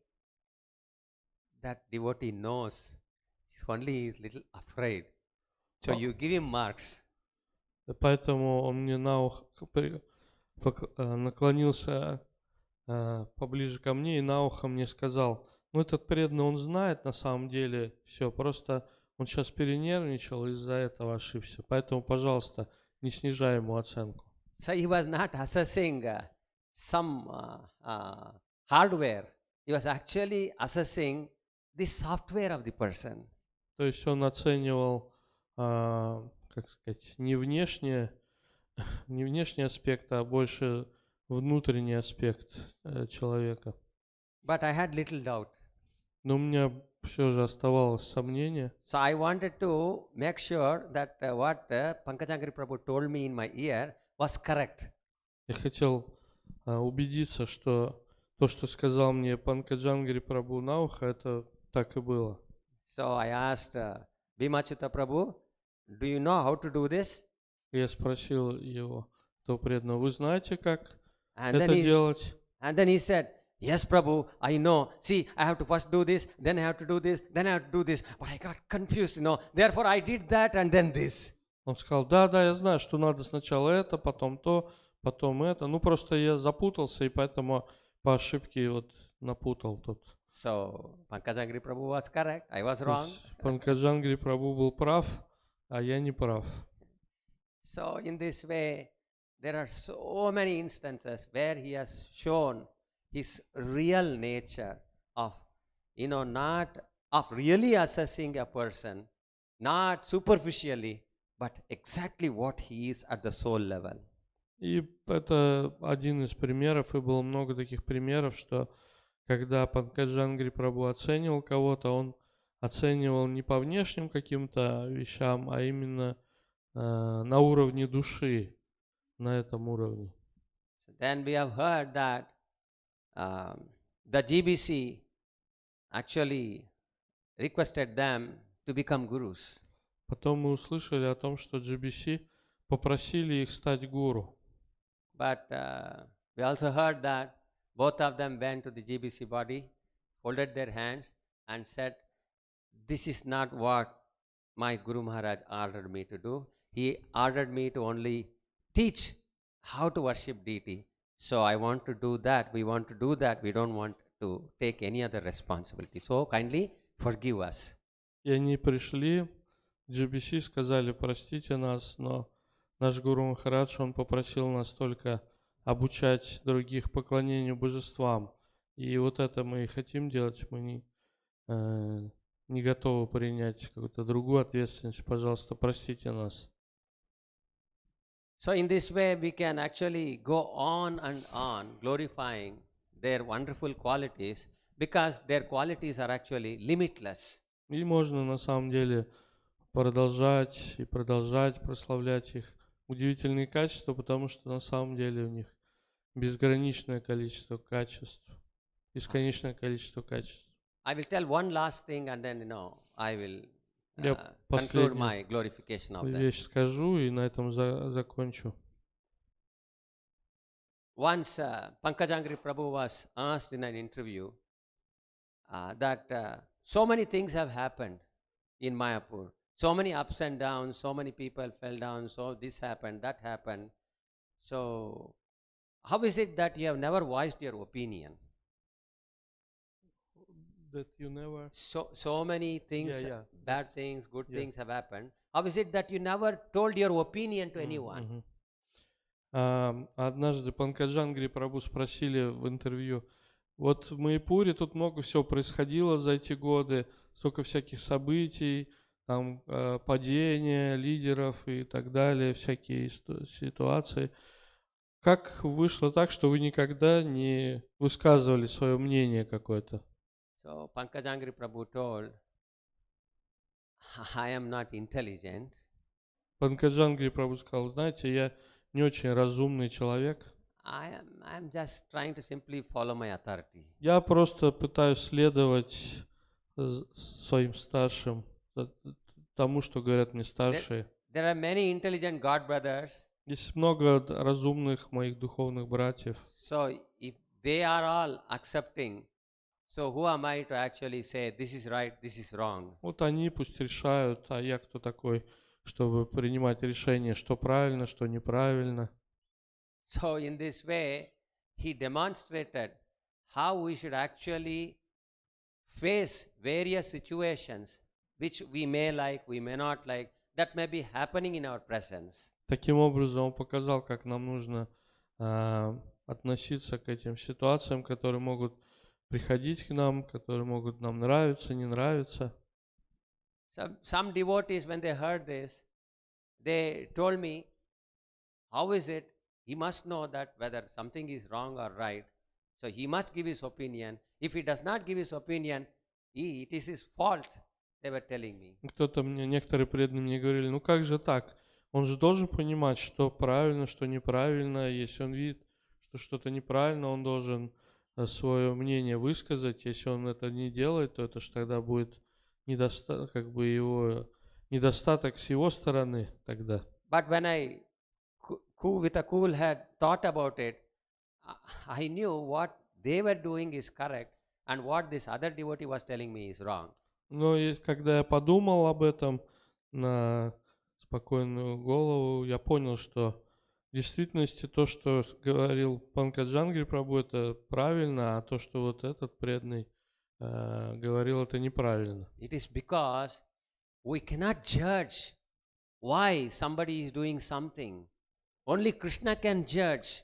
that devotee knows, only he is little afraid. So you give him marks. Поэтому он мне на ухо наклонился поближе ко мне и на ухо мне сказал, ну этот преданный, он знает на самом деле все, просто он сейчас перенервничал и из-за этого ошибся. Поэтому, пожалуйста, не снижай ему оценку. So he was not assessing some hardware. He was actually assessing the software of the person. То есть он оценивал, как сказать, не внешний аспект, а больше внутренний аспект человека. But I had little doubt. Но у меня все же оставалось сомнение. So I wanted to make sure that what Pанкаджангрхи Prabhu told me in my ear was correct. Я хотел убедиться, что то, что сказал мне Панкаджангрхи Прабху на ухо, это так и было. So I asked Bhimachyuta Prabhu, do you know how to do this? Я спросил его, того преданного, вы знаете, как And это делать? then he said, yes, Prabhu, I know. See, I have to first do this, then I have to do this, then I have to do this. But I got confused, Therefore, I did that and then this. Он сказал, да, я знаю, что надо сначала это, потом то, потом это. Ну, просто я запутался, и поэтому по ошибке вот напутал тут. So, Панкаджангрхи Prabhu was correct. I was wrong. Панкаджангрхи Прабху был прав, а я не прав. So, in this way, there are so many instances where he has shown his real nature of, not of really assessing a person, not superficially, but exactly what he is at the soul level. И это один из примеров, и было много таких примеров, что когда Панкаджангрхи Прабху оценивал кого-то, он оценивал не по внешним каким-то вещам, а именно на уровне души, на этом уровне. Then we have heard that the GBC actually requested them to become gurus. Потом мы услышали о том, что GBC попросили их стать гуру. But we also heard that both of them went to the GBC body, folded their hands and said, this is not what my Guru Maharaj ordered me to do. He ordered me to only teach how to worship deity. So I want to do that. We want to do that. We don't want to take any other responsibility. So kindly forgive us. И они пришли, GBC сказали, простите нас, но наш Гуру Махарадж, он попросил нас только обучать других поклонению божествам. И вот это мы и хотим делать, мы не готовы принять какую-то другую ответственность. Пожалуйста, простите нас. So in this way we can actually go on and on glorifying their wonderful qualities because their qualities are actually limitless. И можно на самом деле продолжать и продолжать прославлять их удивительные качества, потому что на самом деле у них безграничное количество качеств, бесконечное количество качеств. I will tell one last thing and then I will Я conclude my glorification of them. вещь скажу и на этом закончу. once Pankajangri Prabhu was asked in an interview that so many things have happened in Mayapur. So many ups and downs, so many people fell down, so this happened, that happened. So, how is it that you have never voiced your opinion? That you never... So many things, Yeah, bad things, good yeah. things have happened. How is it that you never told your opinion to anyone? Мгм. Однажды Панкаджангри Прабху спросили в интервью, вот в Майяпуре тут много всего происходило за эти годы, столько всяких событий, там падения лидеров и так далее, всякие ситуации. Как вышло так, что вы никогда не высказывали свое мнение какое-то? So Pankajangri Prabhu told, I am not intelligent. Панкаджангри Прабху сказал, знаете, я не очень разумный человек. I am just trying to simply follow my authority. Я просто пытаюсь следовать своим старшим, тому, что говорят мне старшие. There are many intelligent God brothers. Есть много разумных моих духовных братьев. So if they are all accepting, so who am I to actually say this is right, this is wrong? Вот они пусть решают, а я кто такой, чтобы принимать решение, что правильно, что неправильно. So in this way, he demonstrated how we should actually face various situations which we may like, we may not like, that may be happening in our presence. Таким образом, он показал, как нам нужно относиться к этим ситуациям, которые могут приходить к нам, которые могут нам нравиться, не нравиться. So some devotees, when they heard this, they told me, how is it? He must know that whether something is wrong or right. So he must give his opinion. If he does not give his opinion, it is his fault, they were telling me. Некоторые преданные мне говорили, ну как же так? Он же должен понимать, что правильно, что неправильно. Если он видит, что что-то неправильно, он должен свое мнение высказать. Если он это не делает, то это же тогда будет недостаток с его стороны тогда. But when I, with a cool head, thought about it, I knew what they were doing is correct and what this other devotee was telling me is wrong. Но когда я подумал об этом на спокойную голову, я понял, что в действительности то, что говорил Панкаджангри Прабху, это правильно, а то, что вот этот преданный говорил, это неправильно. It is because we cannot judge why somebody is doing something. Only Krishna can judge.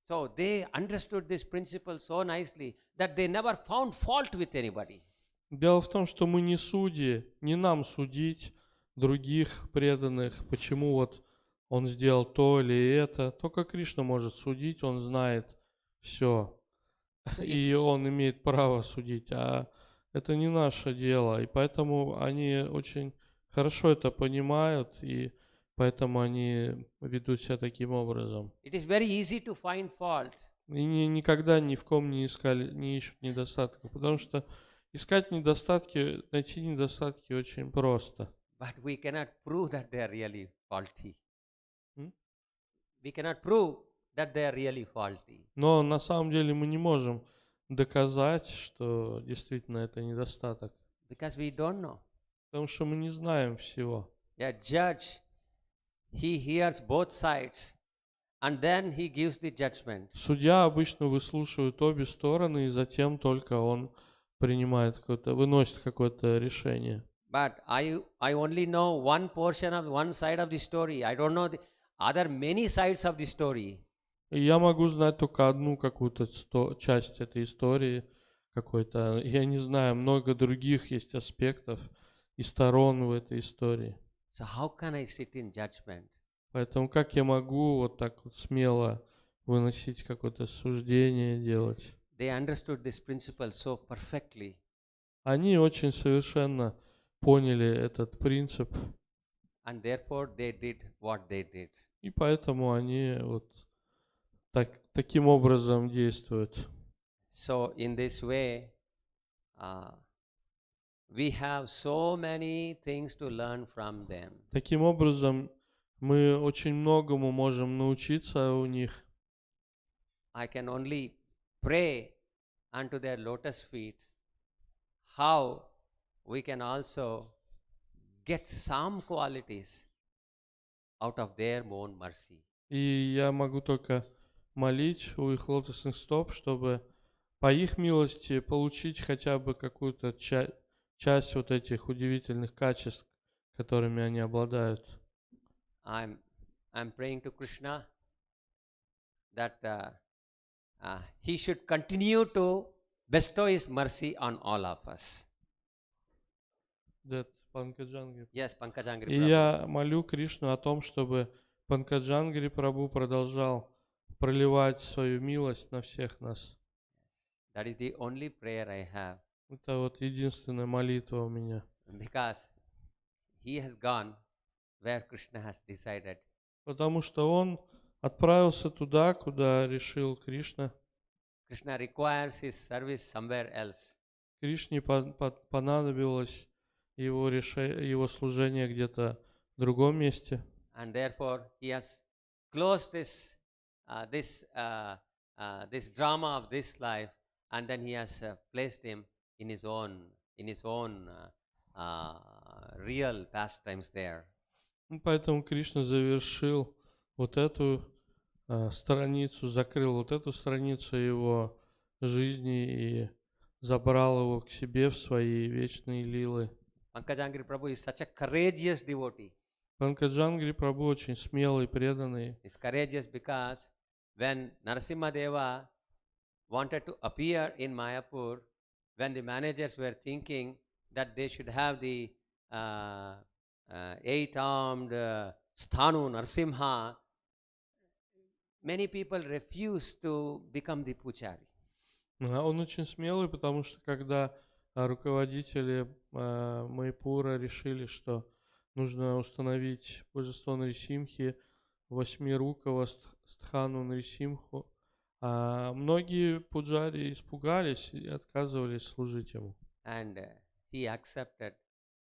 So they understood this principle so nicely that they never found fault with anybody. Дело в том, что мы не судьи, не нам судить других преданных, почему вот он сделал то или это. Только Кришна может судить, он знает все. И он имеет право судить, а это не наше дело. И поэтому они очень хорошо это понимают, и поэтому они ведут себя таким образом. It is very easy to find fault. И никогда ни в ком не ищут недостатков, потому что искать недостатки, найти недостатки очень просто. But we cannot prove that they are really faulty. Hmm? We cannot prove that they are really faulty. Но на самом деле мы не можем доказать, что действительно это недостаток. Because we don't know. Потому что мы не знаем всего. A judge, he hears both sides and then he gives the judgment. Судья обычно выслушивает обе стороны, и затем только он выносит какое-то решение. But I only know one portion of one side of the story. I don't know the other many sides of the story. И я могу знать только одну какую-то часть этой истории какой-то. Я не знаю, много других есть аспектов и сторон в этой истории. So how can I sit in judgment? Поэтому как я могу вот так вот смело выносить какое-то суждение, делать? They understood this principle so perfectly. Они очень совершенно поняли этот принцип. And therefore they did what they did. И поэтому они вот таким образом действуют. So in this way, we have so many things to learn from them. Таким образом, мы очень многому можем научиться у них. I can only pray unto their lotus feet, how we can also get some qualities out of their own mercy. И я могу только молить у их лотосных стоп, чтобы по их милости получить хотя бы какую-то часть вот этих удивительных качеств, которыми они обладают. I'm praying to Krishna that he should continue to bestow his mercy on all of us. That Панкаджангрхи. Yes, Pankajangri И Prabhu. я молю Кришну о том, чтобы Панкаджангри Прабху продолжал проливать свою милость на всех нас. That is the only prayer I have, Это вот единственная молитва у меня. because he has gone where Krishna has decided. Потому что он отправился туда, куда решил Кришна. Krishna requires his service somewhere else. Кришне понадобилось его служение где-то в другом месте. And therefore he has closed this drama of this life, and then he has placed him in his own real pastimes there. Поэтому Кришна завершил вот эту страницу, закрыл вот эту страницу его жизни и забрал его к себе в свои вечные лилы. Pankajangri Prabhu is such a courageous devotee. Панкаджангри Прабху очень смелый, преданный. He's courageous because when Narasimha Deva wanted to appear in Mayapur, when the managers were thinking that they should have the eight-armed Sthanu Narasimha, many people refused to become the puchari. Он очень смелый, потому что когда руководители Майпура решили, что нужно установить божество Нарисимхи, восьмирукого Стхану Нарисимху, многие пуджари испугались и отказывались служить ему. And he accepted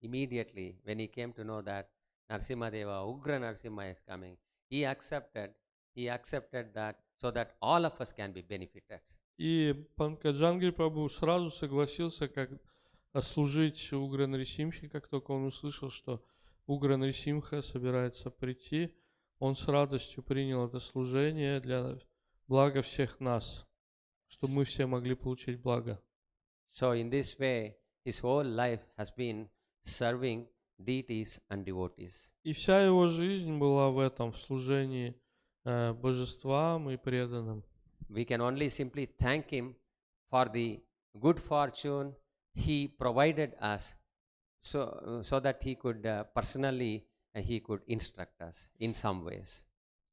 immediately when he came to know that Narasimha Deva, Ugra Narasimha is coming. He accepted that so that all of us can be benefited. И Панкаджангри Прабху сразу согласился служить Угра Нарисимхе, как только он услышал, что Угра Нарисимха собирается прийти. Он с радостью принял это служение для блага всех нас, чтобы мы все могли получить благо. So in this way, his whole life has been serving deities and devotees. И вся его жизнь была в этом, в служении божествам и преданным. We can only simply thank him for the good fortune he provided us, so that he could personally he could instruct us in some ways.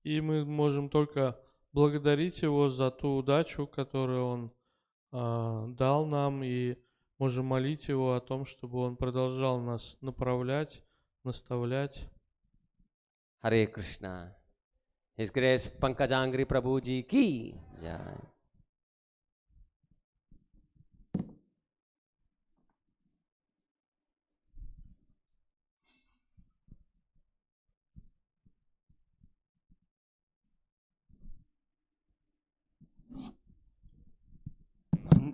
И мы можем только благодарить его за ту удачу, которую он дал нам, и можем молить его о том, чтобы он продолжал нас направлять, наставлять. Hare Krishna. His Grace Pankajangri Prabhu Ji ki jai.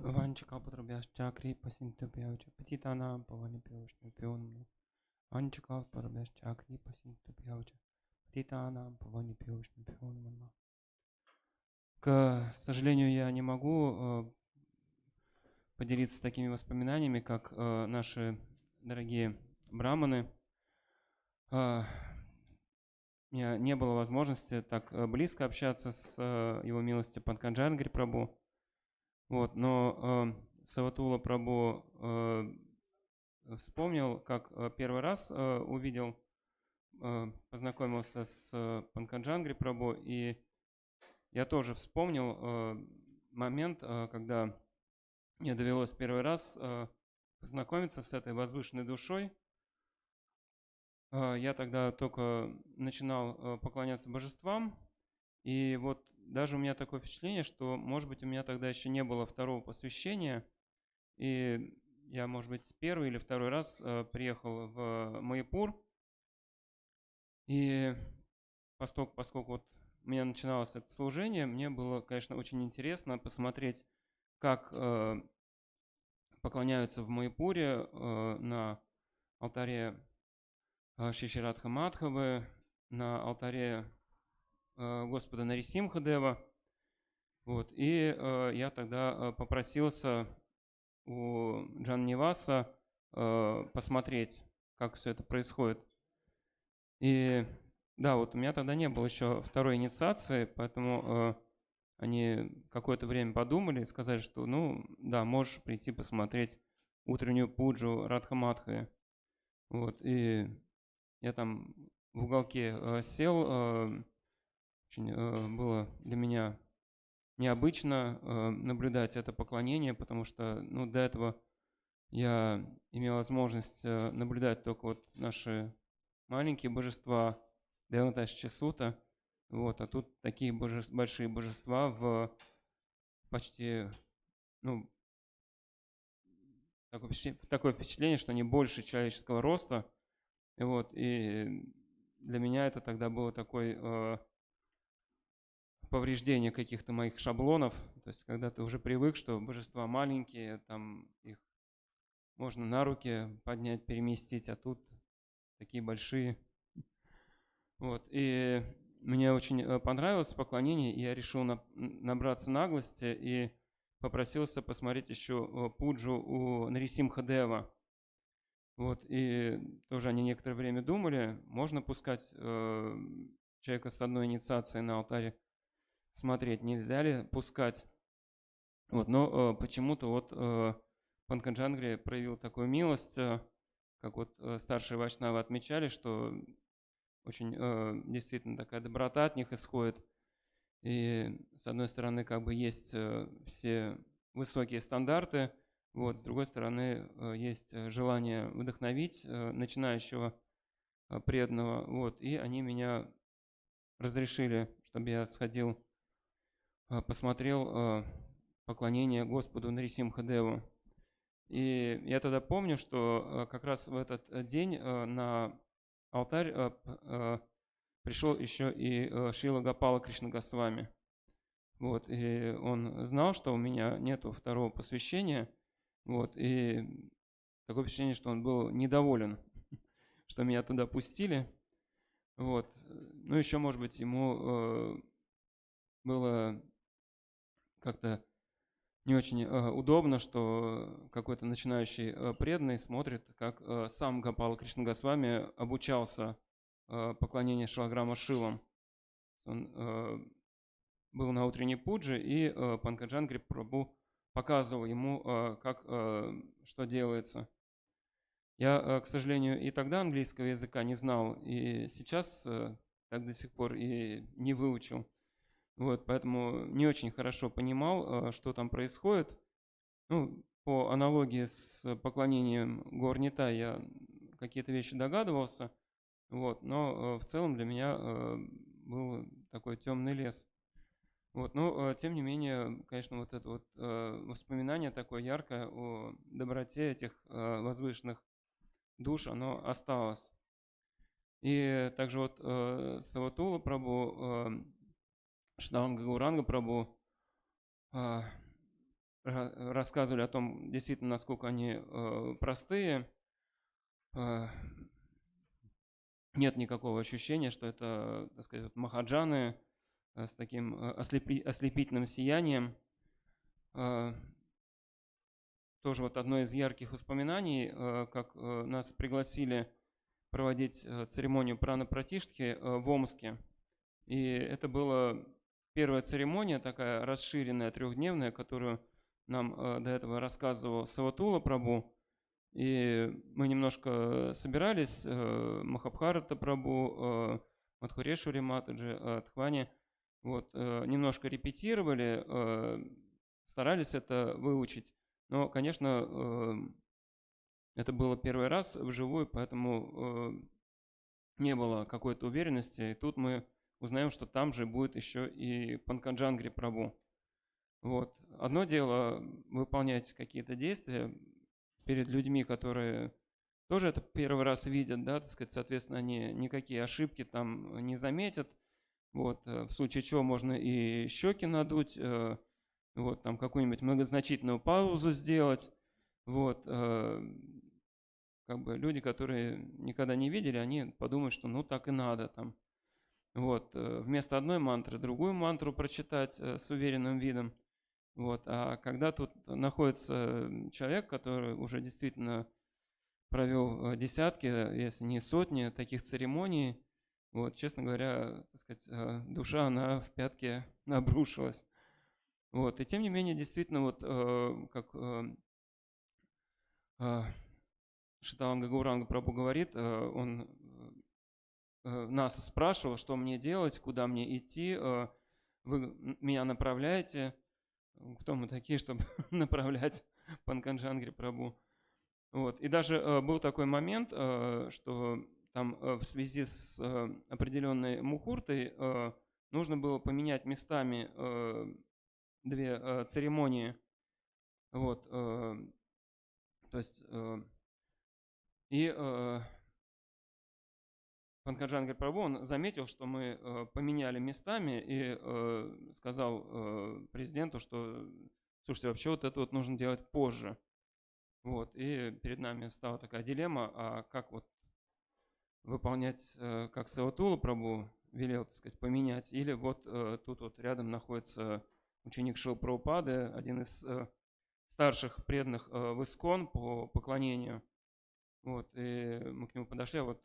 Vanchika Padrabhyascha Kripa Sintubhyavcha Patitanam Pavanipyoshna Pyonmu Vanchika Padrabhyascha Kripa Sintubhyavcha Patitanam Pavanipyoshna Pyonmu. К сожалению, я не могу поделиться такими воспоминаниями, как наши дорогие браманы. У меня не было возможности так близко общаться с его милостью Панкаджангрхи Прабху. Вот, но Саватула Прабху вспомнил, как первый раз увидел, познакомился с Панкаджангрхи Прабху, и я тоже вспомнил момент, когда мне довелось первый раз познакомиться с этой возвышенной душой. Я тогда только начинал поклоняться божествам, и вот даже у меня такое впечатление, что, может быть, у меня тогда еще не было второго посвящения, и я, может быть, первый или второй раз приехал в Майяпур, и поскольку вот у меня начиналось это служение, мне было, конечно, очень интересно посмотреть, как поклоняются в Майяпуре на алтаре Шри Шри Радха Мадхавы, на алтаре Господа Нарисимхадева. Вот. И я тогда попросился у Джанниваса посмотреть, как все это происходит. И да, вот у меня тогда не было еще второй инициации, поэтому они какое-то время подумали и сказали, что, ну, да, можешь прийти посмотреть утреннюю пуджу Радхамадхи. Вот, и я там в уголке сел, очень было для меня необычно наблюдать это поклонение, потому что, ну, до этого я имел возможность наблюдать только вот наши маленькие божества, Деваташча Сута, вот, а тут такие большие божества в почти, ну, такое впечатление, что они больше человеческого роста, вот, и для меня это тогда было такое повреждение каких-то моих шаблонов, то есть когда ты уже привык, что божества маленькие, там их можно на руки поднять, переместить, а тут такие большие. Вот. И мне очень понравилось поклонение, и я решил набраться наглости и попросился посмотреть еще пуджу у Нарисимхадева. Вот. И тоже они некоторое время думали, можно пускать человека с одной инициацией на алтаре смотреть, нельзя ли пускать. Вот. Но почему-то вот Панкаджангрхи проявил такую милость, как вот старшие вайшнавы отмечали, что очень действительно такая доброта от них исходит. И с одной стороны, как бы есть все высокие стандарты, вот, с другой стороны, есть желание вдохновить начинающего преданного. Вот, и они меня разрешили, чтобы я сходил, посмотрел поклонение Господу Нарисимхадеву. И я тогда помню, что как раз в этот день на алтарь пришел еще и Шрила Гопала Кришна Госвами. Вот, и он знал, что у меня нету второго посвящения. Вот, и такое впечатление, что он был недоволен, что меня туда пустили. Вот. Ну, еще, может быть, ему было как-то не очень удобно, что какой-то начинающий преданный смотрит, как сам Гопала Кришна Госвами обучался поклонению Шилаграма Шилам. Он был на утренней пудже, и Панкаджангрхи Прабху показывал ему, как, что делается. Я, к сожалению, и тогда английского языка не знал, и сейчас так до сих пор и не выучил. Вот, поэтому не очень хорошо понимал, что там происходит. Ну, по аналогии с поклонением Гор-Нитай я какие-то вещи догадывался, вот, но в целом для меня был такой темный лес. Вот, но тем не менее, конечно, вот это вот воспоминание такое яркое о доброте этих возвышенных душ, оно осталось. И также вот Саватула Прабху, Штанга Гауранга Прабху рассказывали о том, действительно, насколько они простые. Нет никакого ощущения, что это, так сказать, вот махаджаны с таким ослепительным сиянием. Тоже вот одно из ярких воспоминаний, как нас пригласили проводить церемонию прана-пратиштхи в Омске. И это была первая церемония, такая расширенная, трехдневная, которую нам до этого рассказывал Саватула Прабху. И мы немножко собирались, Махабхарата Прабху, Мадхурешвари Матаджи, Тхвани, вот, немножко репетировали, старались это выучить. Но, конечно, это было первый раз вживую, поэтому не было какой-то уверенности. И тут мы узнаем, что там же будет еще и Панкаджангрхи Прабху. Вот. Одно дело выполнять какие-то действия перед людьми, которые тоже это первый раз видят, да, так сказать, соответственно, они никакие ошибки там не заметят. Вот, в случае чего можно и щеки надуть, вот, там какую-нибудь многозначительную паузу сделать. Вот, как бы люди, которые никогда не видели, они подумают, что ну так и надо там. Вот, вместо одной мантры другую мантру прочитать с уверенным видом. Вот, а когда тут находится человек, который уже действительно провел десятки, если не сотни таких церемоний, вот, честно говоря, так сказать, душа, она в пятки обрушилась. Вот, и тем не менее, действительно, вот как Шитанга Гауранга Прабху говорит, он нас спрашивал, что мне делать, куда мне идти, вы меня направляете. Кто мы такие, чтобы направлять Панкаджангри Прабху? Вот. И даже был такой момент, что там в связи с определенной мухуртой нужно было поменять местами две церемонии. Вот. То есть и Панкаджангри Прабху, он заметил, что мы поменяли местами и сказал президенту, что, слушайте, вообще вот это вот нужно делать позже. Вот, и перед нами стала такая дилемма, а как вот выполнять, как Саватула Прабху велел, так сказать, поменять, или вот тут вот рядом находится ученик Шрилы Прабхупады, один из старших преданных в Искон по поклонению. Вот, и мы к нему подошли, а вот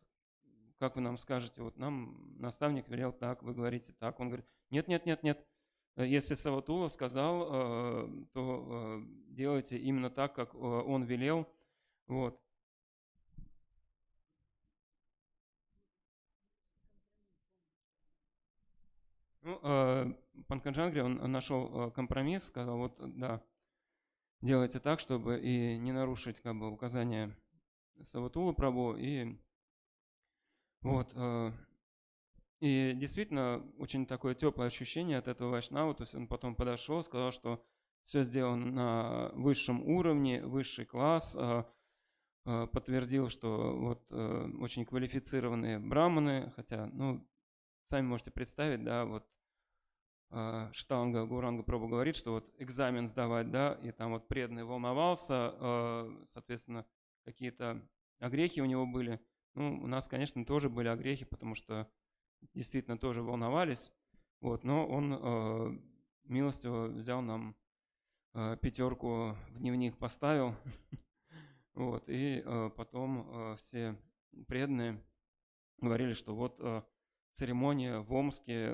как вы нам скажете, вот нам наставник велел так, вы говорите так. Он говорит, нет. Если Саватула сказал, то делайте именно так, как он велел. Вот. Ну, Панкаджангри, он нашел компромисс, сказал, вот да, делайте так, чтобы и не нарушить как бы указания Саватулы Прабху. И вот, и действительно, очень такое теплое ощущение от этого вайшнава. То есть он потом подошел, сказал, что все сделано на высшем уровне, высший класс. Подтвердил, что вот очень квалифицированные браманы, хотя, ну, сами можете представить, да, вот Штанга Гауранга Прабху говорит, что вот экзамен сдавать, да, и там вот преданный волновался, соответственно, какие-то огрехи у него были. Ну, у нас, конечно, тоже были огрехи, потому что действительно тоже волновались, вот, но он милостиво взял нам 5 в дневник поставил, вот, и потом все преданные говорили, что вот церемония в Омске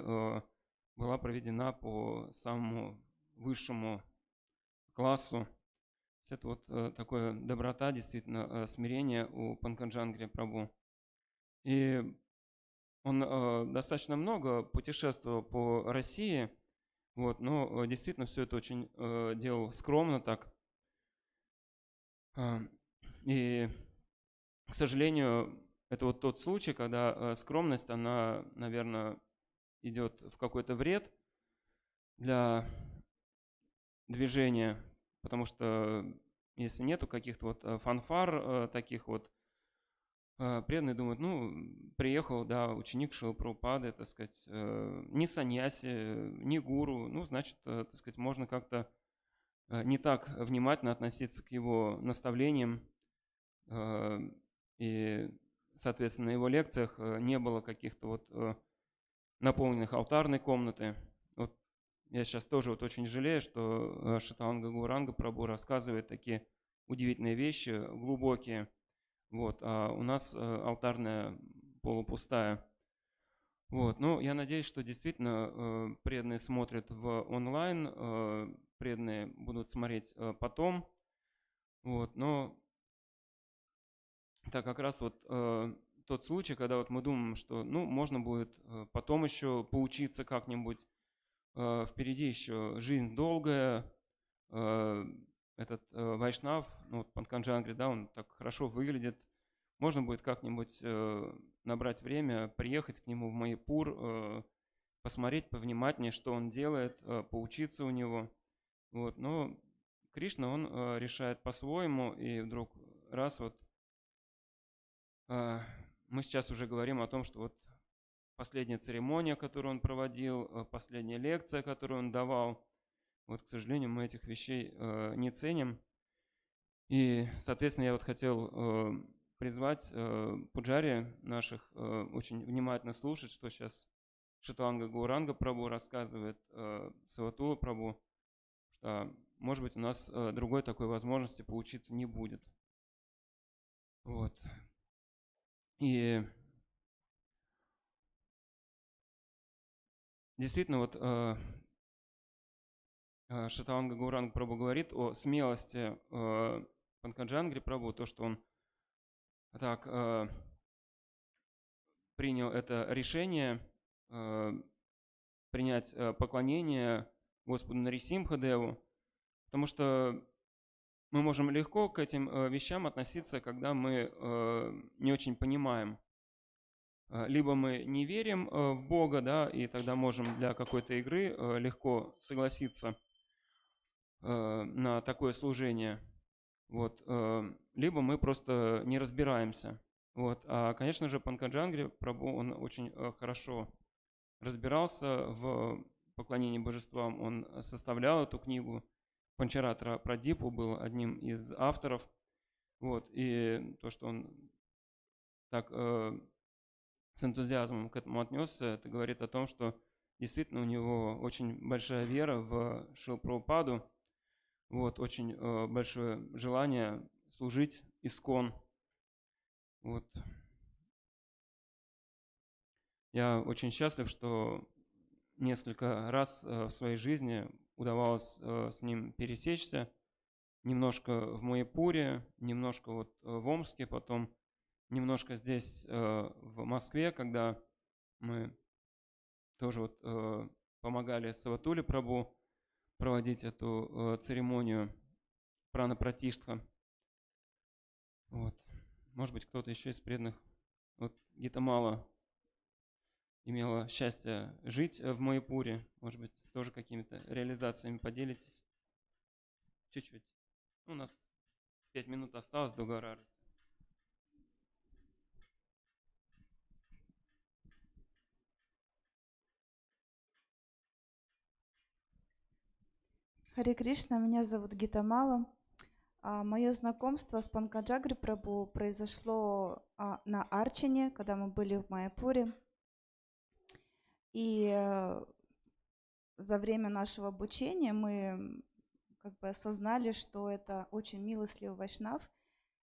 была проведена по самому высшему классу. Это вот такое доброта, действительно, смирение у Панкаджангри Прабху. И он достаточно много путешествовал по России, вот, но действительно все это очень делал скромно так. И, к сожалению, это вот тот случай, когда скромность, она, наверное, идет в какой-то вред для движения, потому что если нету каких-то вот фанфар таких вот, преданные думают, ну, приехал, да, ученик Шрилы Прабхупады, так сказать, не саньяси, не гуру, ну, значит, так сказать, можно как-то не так внимательно относиться к его наставлениям, и, соответственно, на его лекциях не было каких-то вот наполненных алтарной комнаты. Вот я сейчас тоже вот очень жалею, что Шитанга Гауранга Прабху рассказывает такие удивительные вещи, глубокие. Вот, а у нас алтарная полупустая. Вот, ну, я надеюсь, что действительно преданные смотрят в онлайн, преданные будут смотреть потом. Вот, но так как раз вот тот случай, когда вот мы думаем, что, ну, можно будет потом еще поучиться как-нибудь, впереди еще жизнь долгая, этот вайшнав, ну, вот Панкаджангри, да, он так хорошо выглядит, можно будет как-нибудь набрать время, приехать к нему в Майяпур, посмотреть повнимательнее, что он делает, поучиться у него. Вот, но Кришна, он решает по-своему, и вдруг раз вот мы сейчас уже говорим о том, что вот последняя церемония, которую он проводил, последняя лекция, которую он давал. Вот, к сожалению, мы этих вещей не ценим. И, соответственно, я вот хотел призвать пуджари наших очень внимательно слушать, что сейчас Шатанга Гауранга Прабху рассказывает Саватула Прабху, что, может быть, у нас другой такой возможности поучиться не будет. Вот. И действительно, вот Шатанга Гауранга Прабху говорит о смелости Панкаджангри Прабху, то, что он так принял это решение принять поклонение Господу Нарисимхадеву, потому что мы можем легко к этим вещам относиться, когда мы не очень понимаем. Либо мы не верим в Бога, да, и тогда можем для какой-то игры легко согласиться на такое служение. Вот. Либо мы просто не разбираемся. Вот. А, конечно же, Панкаджангри Прабху, он очень хорошо разбирался в поклонении божествам. Он составлял эту книгу. Панчаратра Прадипу был одним из авторов. Вот. И то, что он так с энтузиазмом к этому отнесся, это говорит о том, что действительно у него очень большая вера в Шрилу Прабхупаду. Вот, очень большое желание служить искон. Вот. Я очень счастлив, что несколько раз в своей жизни удавалось с ним пересечься. Немножко в Майяпуре, немножко вот в Омске, потом немножко здесь в Москве, когда мы тоже вот помогали Саватуле Прабху проводить эту церемонию прана-пратиштха. Вот. Может быть, кто-то еще из преданных, вот Гитамала имела счастье жить в Майяпуре, может быть, тоже какими-то реализациями поделитесь. Чуть-чуть. У нас 5 минут осталось до Гарары. Харе Кришна, меня зовут Гитамала. Мое знакомство с Панкаджангри Прабху произошло на Арчине, когда мы были в Майяпуре. И за время нашего обучения мы как бы осознали, что это очень милостливый вайшнав.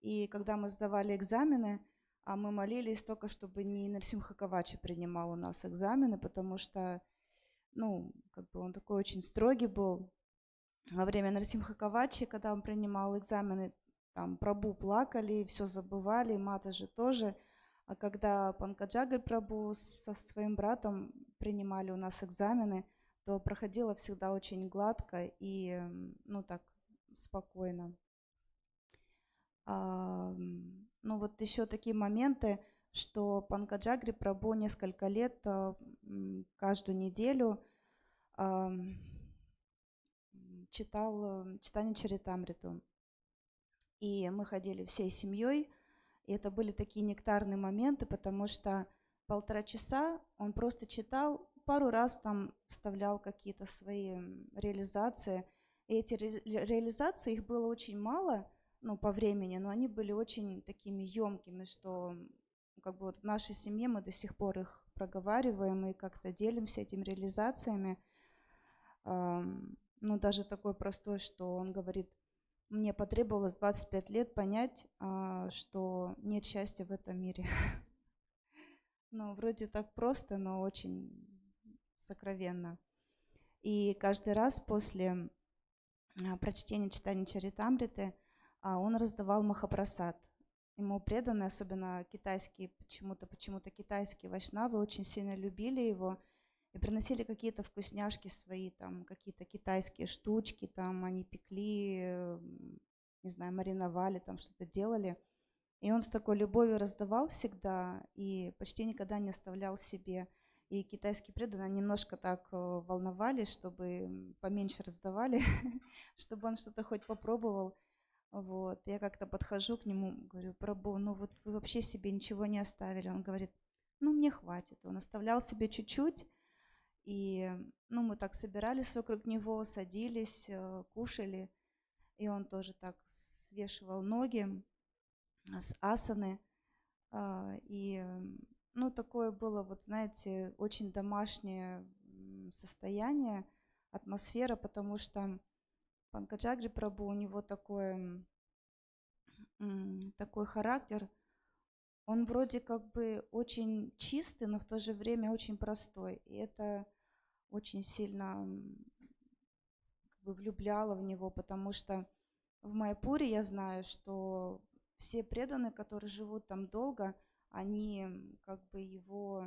И когда мы сдавали экзамены, мы молились только, чтобы не Нарсимха Кавачи принимал у нас экзамены, потому что, как бы он такой очень строгий был. Во время Нарсимха Кавачи, когда он принимал экзамены, там Прабху плакали, все забывали, Матаджи тоже. А когда Панкаджангри Прабху со своим братом принимали у нас экзамены, то проходило всегда очень гладко и, так, спокойно. Вот еще такие моменты, что Панкаджангри Прабху несколько лет, каждую неделю читал читание Чаритамриту. И мы ходили всей семьей, и это были такие нектарные моменты, потому что 1,5 часа он просто читал, пару раз там вставлял какие-то свои реализации. И эти реализации, их было очень мало, по времени, но они были очень такими емкими, что как бы вот в нашей семье мы до сих пор их проговариваем и как-то делимся этими реализациями. Даже такой простой, что он говорит: мне потребовалось 25 лет понять, что нет счастья в этом мире. Вроде так просто, но очень сокровенно. И каждый раз после прочтения читания Чаритамриты он раздавал махапрасад. Ему преданные, особенно китайские, почему-то китайские вайшнавы очень сильно любили его и приносили какие-то вкусняшки свои, там какие-то китайские штучки, там они пекли, не знаю, мариновали, там что-то делали. И он с такой любовью раздавал всегда и почти никогда не оставлял себе. И китайские преданные немножко так волновались, чтобы поменьше раздавали, чтобы он что-то хоть попробовал. Вот. Я как-то подхожу к нему, говорю: Прабху, вот вы вообще себе ничего не оставили. Он говорит: ну, мне хватит. Он оставлял себе чуть-чуть, и, ну, мы так собирались вокруг него, садились, кушали, и он тоже так свешивал ноги с асаны, и, ну, такое было, вот, знаете, очень домашнее состояние, атмосфера, потому что Панкаджангри Прабху, у него такой характер, он вроде как бы очень чистый, но в то же время очень простой. И это очень сильно как бы влюбляло в него, потому что в Майяпуре я знаю, что все преданные, которые живут там долго, они как бы его,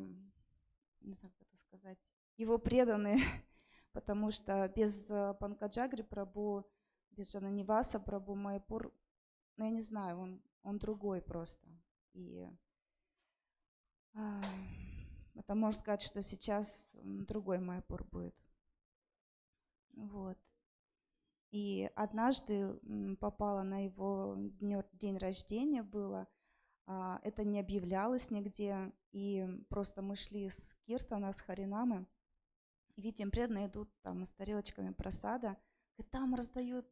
не знаю, как это сказать, его преданные, потому что без Панкаджангри Прабху, без Джананиваса Прабху Майяпур, ну я не знаю, он другой просто. И это можно сказать, что сейчас другой Майяпур будет. Вот. И однажды попала на его день рождения было. Это не объявлялось нигде. И просто мы шли с Киртана, с Харинамы. Видим, преданные идут там с тарелочками прасада. И там раздают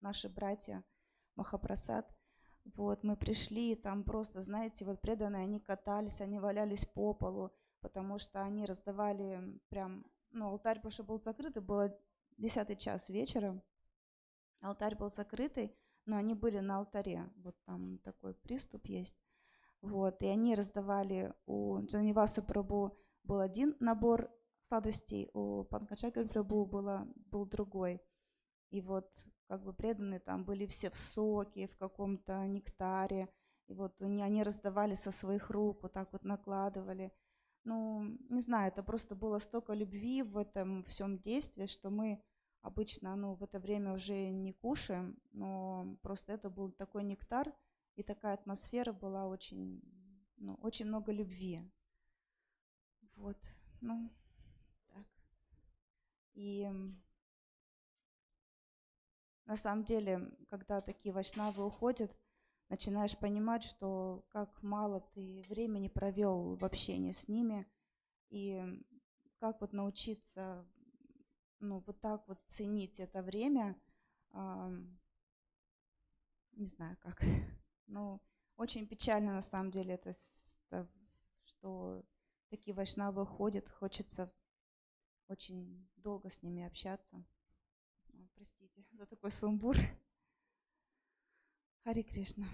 наши братья Махапрасад. Вот, мы пришли, и там просто, знаете, вот преданные, они катались, они валялись по полу, потому что они раздавали прям, ну, алтарь, потому что был закрытый, было 10 час вечера, алтарь был закрытый, но они были на алтаре, вот там такой приступ есть, вот, и они раздавали, у Джананиваса Прабху был один набор сладостей, у Панкаджангрхи Прабху был другой. И вот как бы преданные там были все в соке, в каком-то нектаре. И вот они раздавали со своих рук, вот так вот накладывали. Ну, не знаю, это просто было столько любви в этом всем действии, что мы обычно, ну, в это время уже не кушаем, но просто это был такой нектар, и такая атмосфера была очень, ну, очень много любви. Вот, ну, так. И на самом деле, когда такие вайшнавы уходят, начинаешь понимать, что как мало ты времени провел в общении с ними, и как вот научиться, ну, вот так вот ценить это время, не знаю как. Ну, очень печально на самом деле это, что такие вайшнавы уходят, хочется очень долго с ними общаться. Простите за такой сумбур. Харе Кришна.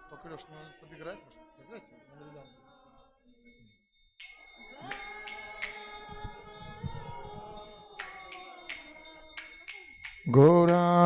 Только, Леш, надо подыграть, может, подыграть? Гора.